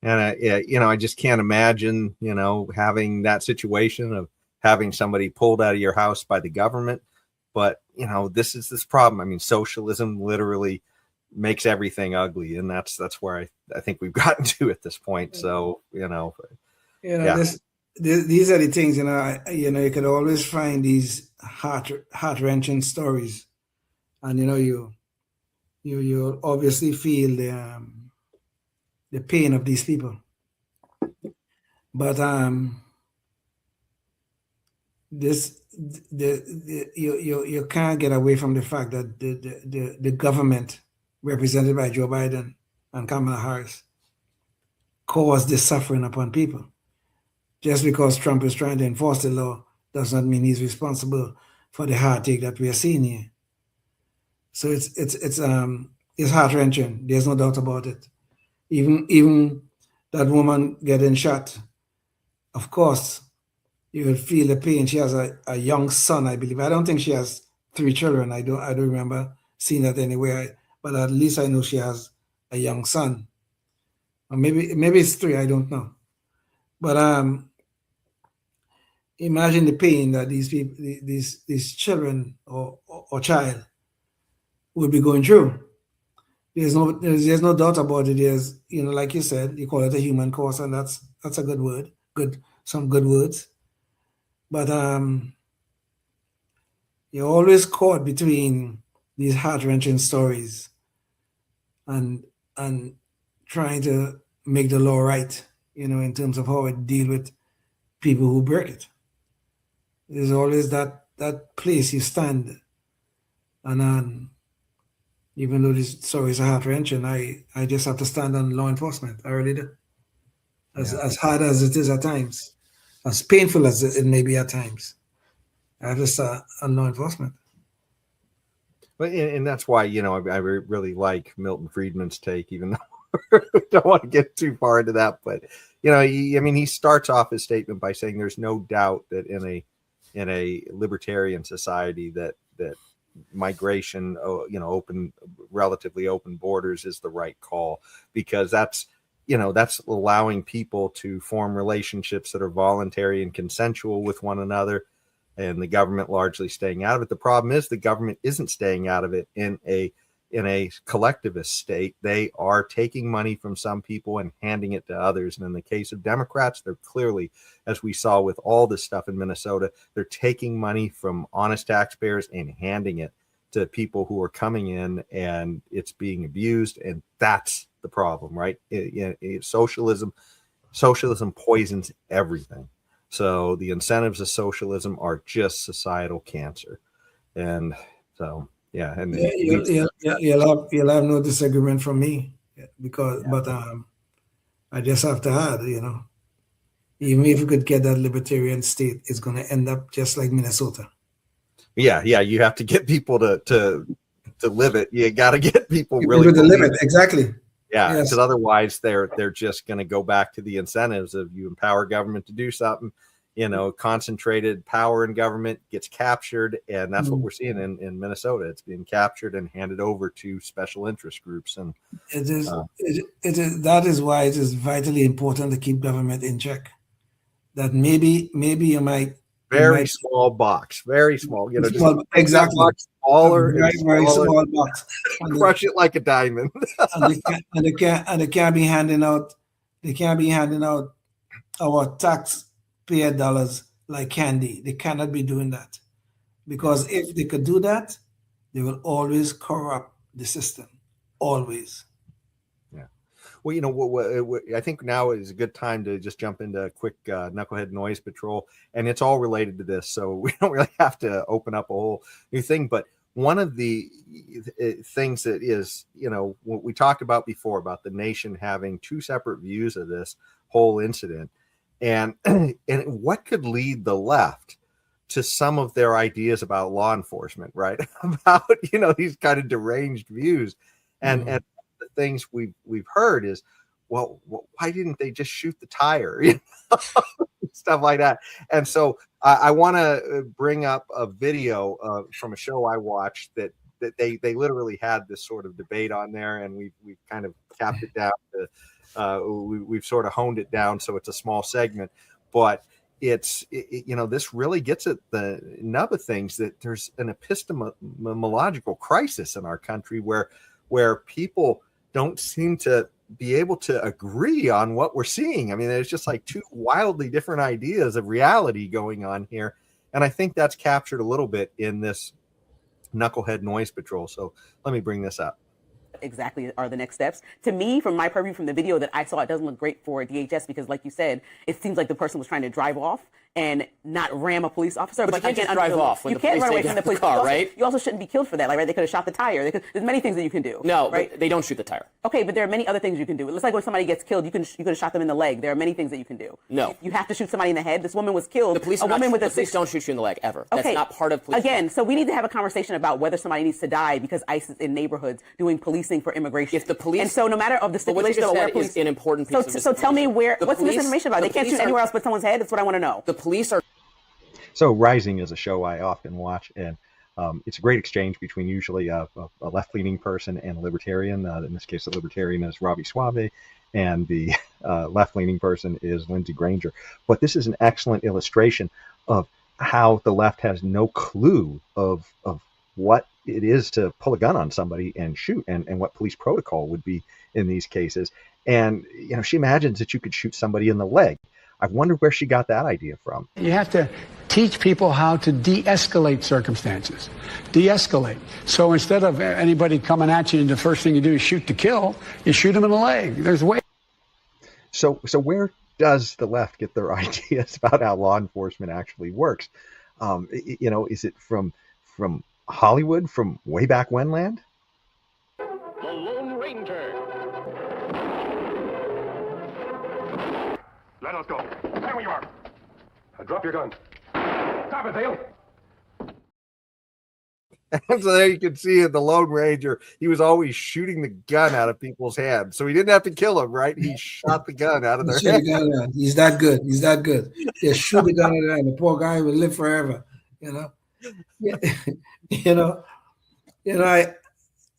And I just can't imagine, having that situation of having somebody pulled out of your house by the government. But, this is this problem. I mean, socialism literally makes everything ugly. And that's where I think we've gotten to at this point. So, yeah. These are the things, you could always find these heart-wrenching stories. And, you obviously feel the pain of these people. But you can't get away from the fact that the government represented by Joe Biden and Kamala Harris caused this suffering upon people. Just because Trump is trying to enforce the law does not mean he's responsible for the heartache that we are seeing here. So it's heart-wrenching. There's no doubt about it. Even that woman getting shot, of course, you will feel the pain. She has a young son, I believe. I don't think she has 3 children. I don't remember seeing that anywhere. But at least I know she has a young son. Or maybe it's 3. I don't know. But imagine the pain that these people, these children or child will be going through. There's no doubt about it. There's, like you said, you call it a human cost, and that's a good word. Some good words. But you're always caught between these heart-wrenching stories and trying to make the law right, in terms of how it deal with people who break it. There's always that place you stand, and even though these stories are heart-wrenching, I just have to stand on law enforcement. I really do. As hard as it is at times, as painful as it may be at times, I have to stand on law enforcement. But and that's why I really like Milton Friedman's take, even though I don't want to get too far into that. But he starts off his statement by saying there's no doubt that in a libertarian society that migration, relatively open borders is the right call, because that's allowing people to form relationships that are voluntary and consensual with one another, and the government largely staying out of it. The problem is the government isn't staying out of it in a collectivist state. They are taking money from some people and handing it to others. And in the case of Democrats, they're clearly, as we saw with all this stuff in Minnesota, they're taking money from honest taxpayers and handing it to people who are coming in, and it's being abused. And that's the problem, right? Socialism poisons everything. So the incentives of socialism are just societal cancer. And so, yeah. And you'll have no disagreement from me because, but I just have to add, even if we could get that libertarian state, it's going to end up just like Minnesota. Yeah. You have to get people to live it. You got to get people really to live it. Exactly. Yeah, because otherwise they're just going to go back to the incentives of you empower government to do something. Concentrated power in government gets captured, and that's what we're seeing in Minnesota. It's being captured and handed over to special interest groups, and it is. That is why it is vitally important to keep government in check. That maybe you might very small box, very small. Small, exactly. Box smaller, very small box. Crush it like a diamond. and they can't be handing out. They can't be handing out our taxpayer dollars like candy. They cannot be doing that, because if they could do that, they will always corrupt the system. Always. Well, I think now is a good time to just jump into a quick knucklehead noise patrol, and it's all related to this, so we don't really have to open up a whole new thing. But one of the things that is, what we talked about before about the nation having two separate views of this whole incident, and what could lead the left to some of their ideas about law enforcement, right? About these kind of deranged views, and the things we've heard is, well, why didn't they just shoot the tire? Stuff like that. And so I want to bring up a video from a show I watched that they literally had this sort of debate on there, and we've kind of capped it down to we've sort of honed it down so it's a small segment, but this really gets at the nub of things, that there's an epistemological crisis in our country where people don't seem to be able to agree on what we're seeing. I mean, there's just like two wildly different ideas of reality going on here. And I think that's captured a little bit in this knucklehead noise patrol. So let me bring this up. Exactly are the next steps. To me, from my purview from the video that I saw, it doesn't look great for DHS because, like you said, it seems like the person was trying to drive off and not ram a police officer. But you can't just drive off when you can't run away from the police car, right? You also shouldn't be killed for that, right? They could have shot the tire. There's many things that you can do. No, right? They don't shoot the tire. Okay, but there are many other things you can do. It looks like when somebody gets killed, you could have shot them in the leg. There are many things that you can do. No, you have to shoot somebody in the head. This woman was killed. The police don't shoot you in the leg ever. Okay. That's not part of police. Again, so we need to have a conversation about whether somebody needs to die because ICE is in neighborhoods doing policing for immigration. If the police, and so no matter of the stipulation of where police, is an important piece of so tell me what's the misinformation about? They can't shoot anywhere else but someone's head. That's what I want to know. The police are. So Rising is a show I often watch, and it's a great exchange between usually a left-leaning person and a libertarian. In this case, the libertarian is Robbie Suave, and the left-leaning person is Lindsey Granger. But this is an excellent illustration of how the left has no clue of what it is to pull a gun on somebody and shoot, and what police protocol would be in these cases. And she imagines that you could shoot somebody in the leg. I wonder where she got that idea from. You have to teach people how to de-escalate circumstances. De-escalate. So instead of anybody coming at you and the first thing you do is shoot to kill, you shoot them in the leg. There's way. So where does the left get their ideas about how law enforcement actually works? Is it from Hollywood, from way back when land? The Lone Ranger. Let us go. There we are. Now drop your gun. Stop it, Dale. And so there you can see in the Lone Ranger, he was always shooting the gun out of people's hands. So he didn't have to kill them, right? He shot the gun out of their hands. He's that good. He's that good. Yeah, shoot the gun out of their hand. The poor guy will live forever.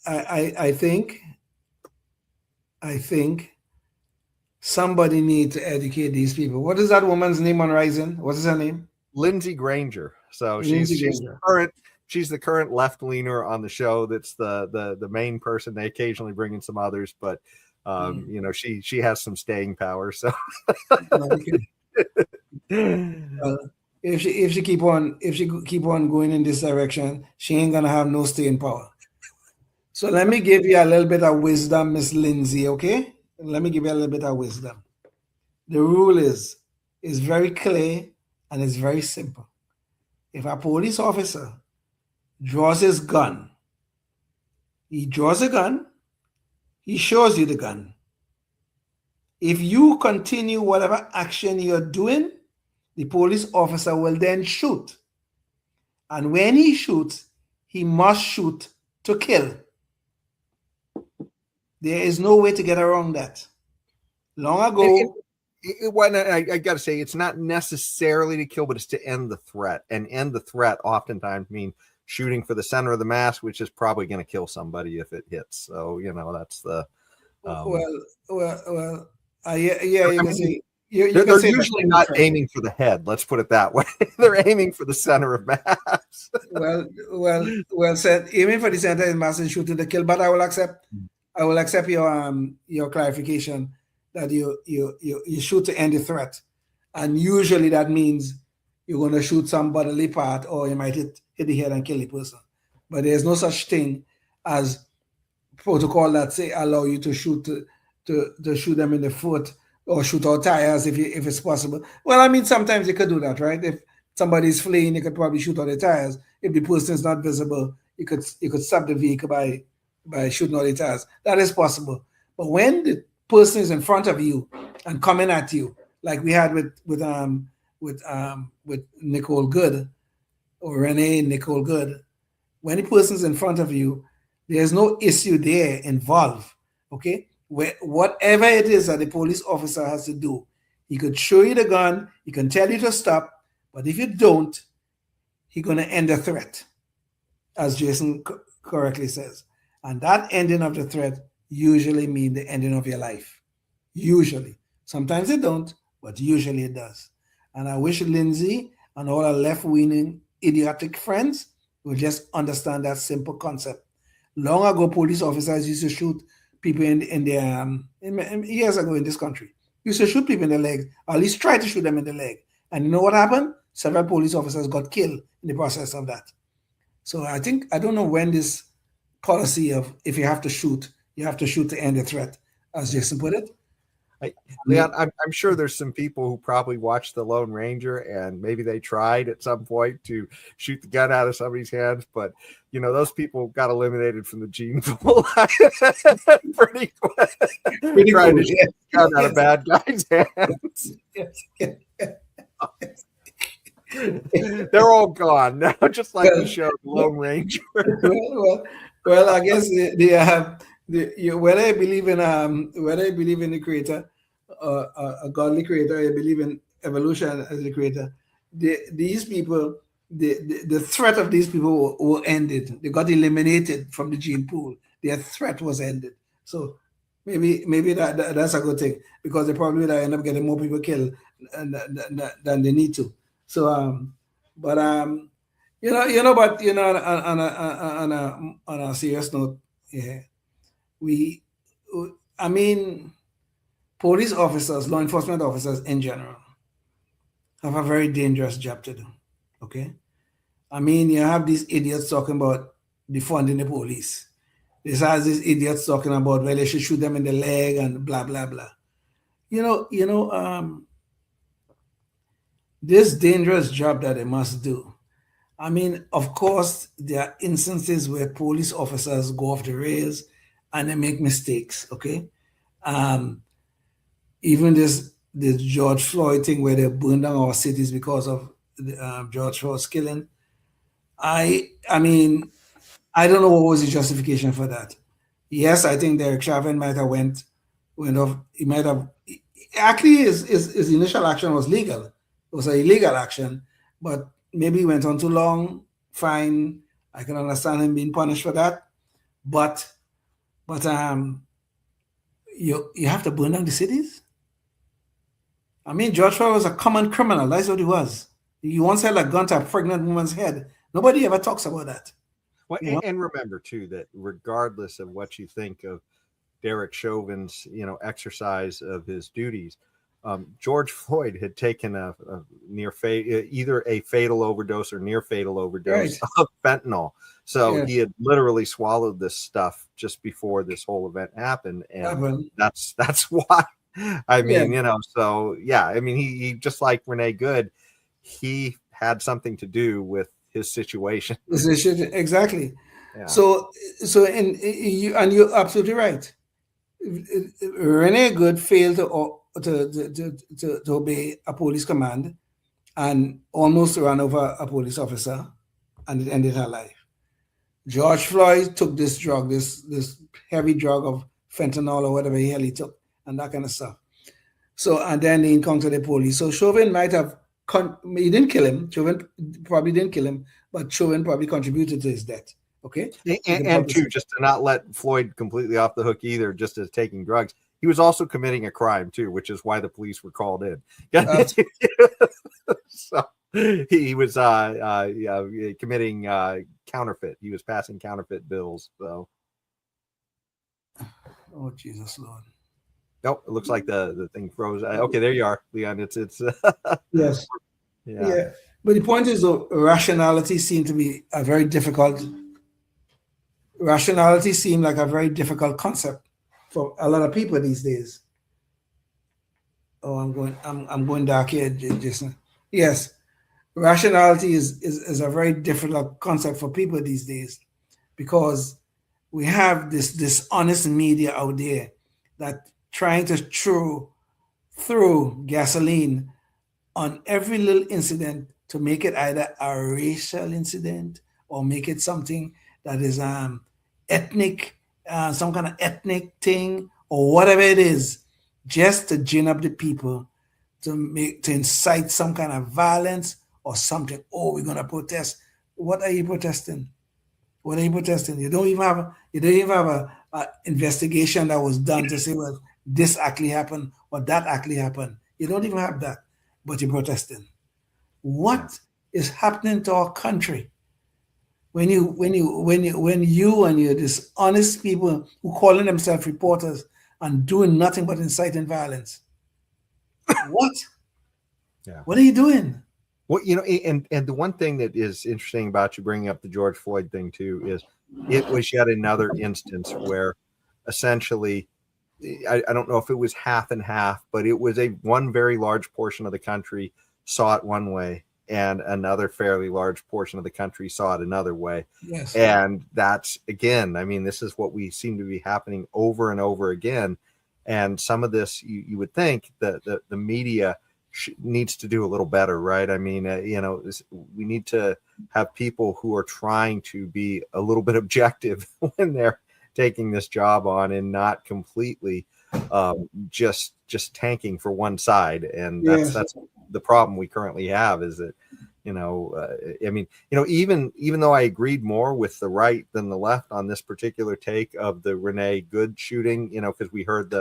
I think somebody needs to educate these people. What is that woman's name on Rising? What is her name? Lindsey Granger. So she's the current left leaner on the show. That's the main person. They occasionally bring in some others, but she has some staying power. So if she keep on going in this direction, she ain't gonna have no staying power. So let me give you a little bit of wisdom, Miss Lindsay, okay? Let me give you a little bit of wisdom. The rule is very clear and it's very simple. If a police officer draws his gun, he draws a gun, he shows you the gun. If you continue whatever action you're doing, the police officer will then shoot. And when he shoots, he must shoot to kill. There is no way to get around that. Long ago, I got to say, it's not necessarily to kill, but it's to end the threat. And end the threat oftentimes mean shooting for the center of the mass, which is probably going to kill somebody if it hits. So, you know, that's the. Yeah, you can say. They're usually not aiming for the head. Let's put it that way. They're aiming for the center of mass. well said. Aiming for the center of mass and shooting to kill. But I will accept your clarification that you shoot to end the threat, and usually that means you're going to shoot some bodily part, or you might hit the head and kill the person. But there's no such thing as protocol that say allow you to shoot to shoot them in the foot or shoot out tires if it's possible. Well, I mean, sometimes you could do that, right? If somebody's fleeing, you could probably shoot out the tires. If the person is not visible, you could stop the vehicle by shooting out the tires. That is possible. But when the person is in front of you and coming at you, like we had with Nicole Good or Renee Nicole Good, when the person is in front of you, there's no issue there involved. Okay. Whatever it is that the police officer has to do, he could show you the gun, he can tell you to stop, but if you don't, he's going to end the threat, as Jason correctly says. And that ending of the threat usually means the ending of your life. Usually. Sometimes it don't, but usually it does. And I wish Lindsay and all our left-wing idiotic friends would just understand that simple concept. Long ago, police officers used to shoot people in years ago in this country. Used to shoot people in the leg, or at least try to shoot them in the leg. And you know what happened? Several police officers got killed in the process of that. So I don't know when this policy of if you have to shoot to end the threat, as Jason put it. Leon, I'm sure there's some people who probably watched The Lone Ranger and maybe they tried at some point to shoot the gun out of somebody's hands, but you know, those people got eliminated from the gene pool pretty quick. Trying to shoot the gun out of bad guys' hands. They're all gone now, just like the show The Lone Ranger. Well, I guess whether I believe in the creator, a godly creator, I believe in evolution as the creator. These people, the threat of these people were ended. They got eliminated from the gene pool. Their threat was ended. So maybe that's a good thing, because they probably will end up getting more people killed than they need to. So on a serious note, yeah. Police officers, law enforcement officers in general, have a very dangerous job to do. Okay? You have these idiots talking about defunding the police. This has these idiots talking about, well, they should shoot them in the leg and blah, blah, blah. This dangerous job that they must do. Of course, there are instances where police officers go off the rails and they make mistakes, okay? Even this George Floyd thing where they burned down our cities because of George Floyd's killing. I don't know what was the justification for that. Yes, I think Derek Chauvin might have went off. He might have, actually his initial action was legal. It was an illegal action, but maybe he went on too long, fine. I can understand him being punished for that. But you have to burn down the cities? George Floyd was a common criminal. That's what he was. He once held a gun to a pregnant woman's head. Nobody ever talks about that. Well, and remember too that regardless of what you think of Derek Chauvin's, exercise of his duties, George Floyd had taken a near either a fatal overdose or near fatal overdose of fentanyl. So Yes. he had literally swallowed this stuff just before this whole event happened, and that's why. I mean, so yeah, I mean, he just like Renee Good, he had something to do with his situation. Exactly. Yeah. So and you're absolutely right. Renee Good failed to obey a police command and almost ran over a police officer, and it ended her life. George Floyd took this drug, this heavy drug of fentanyl or whatever the hell he took, and that kind of stuff. So, and then they encountered the police. So Chauvin might have, he didn't kill him. Chauvin probably didn't kill him, but Chauvin probably contributed to his death. Okay. And two, just to not let Floyd completely off the hook either, just as taking drugs, he was also committing a crime too, which is why the police were called in. So he was committing counterfeit. He was passing counterfeit bills. So, oh Jesus Lord! Nope, it looks like the thing froze. Okay, there you are, Leon. It's yes, yeah. But the point is, though, rationality seemed to be a very difficult. Rationality seemed like a very difficult concept for a lot of people these days. Oh, I'm going dark here, Jason. Yes, rationality is a very difficult concept for people these days because we have this dishonest media out there that trying to throw gasoline on every little incident to make it either a racial incident or make it something that is ethnic, some kind of ethnic thing or whatever it is, just to gin up the people, to incite some kind of violence or something. Oh, we're gonna protest. What are you protesting? What are you protesting? You don't even have a investigation that was done to say, well, this actually happened or that actually happened. You don't even have that, but you're protesting. What is happening to our country when you and your dishonest people who calling themselves reporters and doing nothing but inciting violence? What? Yeah. What are you doing? Well, and the one thing that is interesting about you bringing up the George Floyd thing too is it was yet another instance where essentially, I don't know if it was half and half, but it was one very large portion of the country saw it one way and another fairly large portion of the country saw it another way. Yes. And that's, again, I mean, this is what we seem to be happening over and over again. And some of this, you would think that the media needs to do a little better, right? I mean, we need to have people who are trying to be a little bit objective when they're taking this job on and not completely just tanking for one side. And that's the problem we currently have is that, I mean, even though I agreed more with the right than the left on this particular take of the Renee Good shooting, because we heard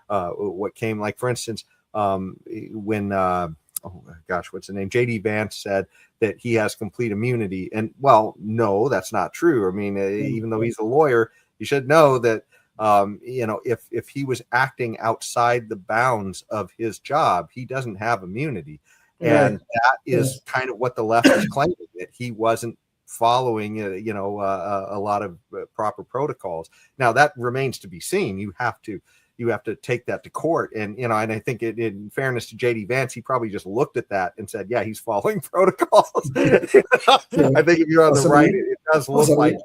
what came, like, for instance, when what's the name? JD Vance said that he has complete immunity. And well, no, that's not true. I mean, even though he's a lawyer, you should know that, if he was acting outside the bounds of his job, he doesn't have immunity. And that is kind of what the left is claiming, that he wasn't following, a lot of proper protocols. Now that remains to be seen. You have to take that to court. And, and I think in fairness to JD Vance, he probably just looked at that and said, yeah, he's following protocols. I think if you're on the right, it does look like,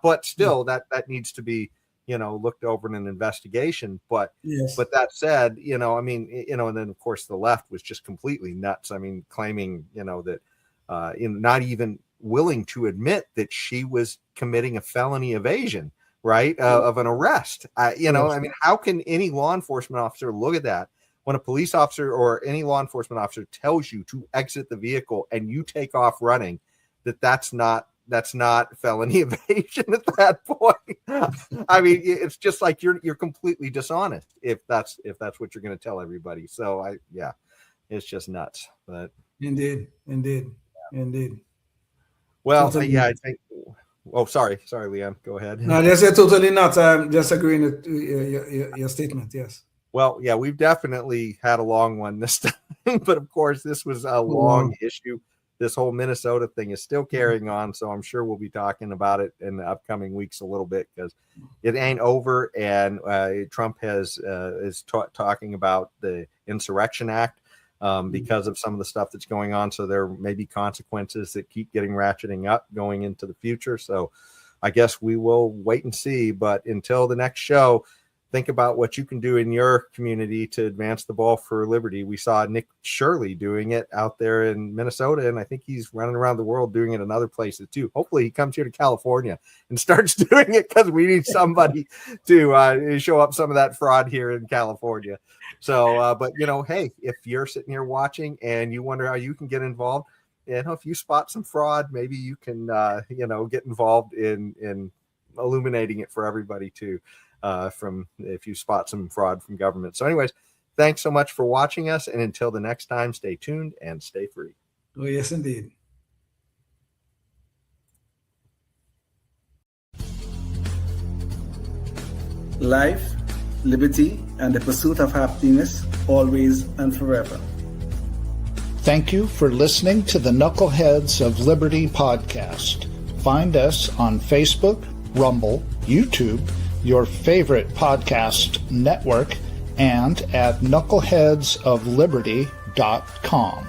but still that needs to be, looked over in an investigation. But that said, I mean, and then of course the left was just completely nuts. I mean, claiming, that, not even willing to admit that she was committing a felony evasion, right, of an arrest. I mean, how can any law enforcement officer look at that when a police officer or any law enforcement officer tells you to exit the vehicle and you take off running, that's not felony evasion at that point? I mean, it's just like you're completely dishonest if that's what you're going to tell everybody. So it's just nuts. But indeed. Well, I think. Oh, sorry, Leon. Go ahead. No, that's totally not. I'm just agreeing with your statement. Yes. Well, yeah, we've definitely had a long one this time, but of course, this was a long issue this whole Minnesota thing is still carrying on. So I'm sure we'll be talking about it in the upcoming weeks a little bit, because it ain't over. And Trump is talking about the Insurrection Act because of some of the stuff that's going on. So there may be consequences that keep getting ratcheting up going into the future. So I guess we will wait and see. But until the next show, think about what you can do in your community to advance the ball for liberty. We saw Nick Shirley doing it out there in Minnesota, and I think he's running around the world doing it in other places too. Hopefully he comes here to California and starts doing it, because we need somebody to show up some of that fraud here in California. So, but hey, if you're sitting here watching and you wonder how you can get involved, if you spot some fraud, maybe you can, get involved in illuminating it for everybody too. From if you spot some fraud from government. So anyways, thanks so much for watching us. And until the next time, stay tuned and stay free. Oh, yes, indeed. Life, liberty, and the pursuit of happiness, always and forever. Thank you for listening to the Knuckleheads of Liberty podcast. Find us on Facebook, Rumble, YouTube, your favorite podcast network, and at knuckleheadsofliberty.com.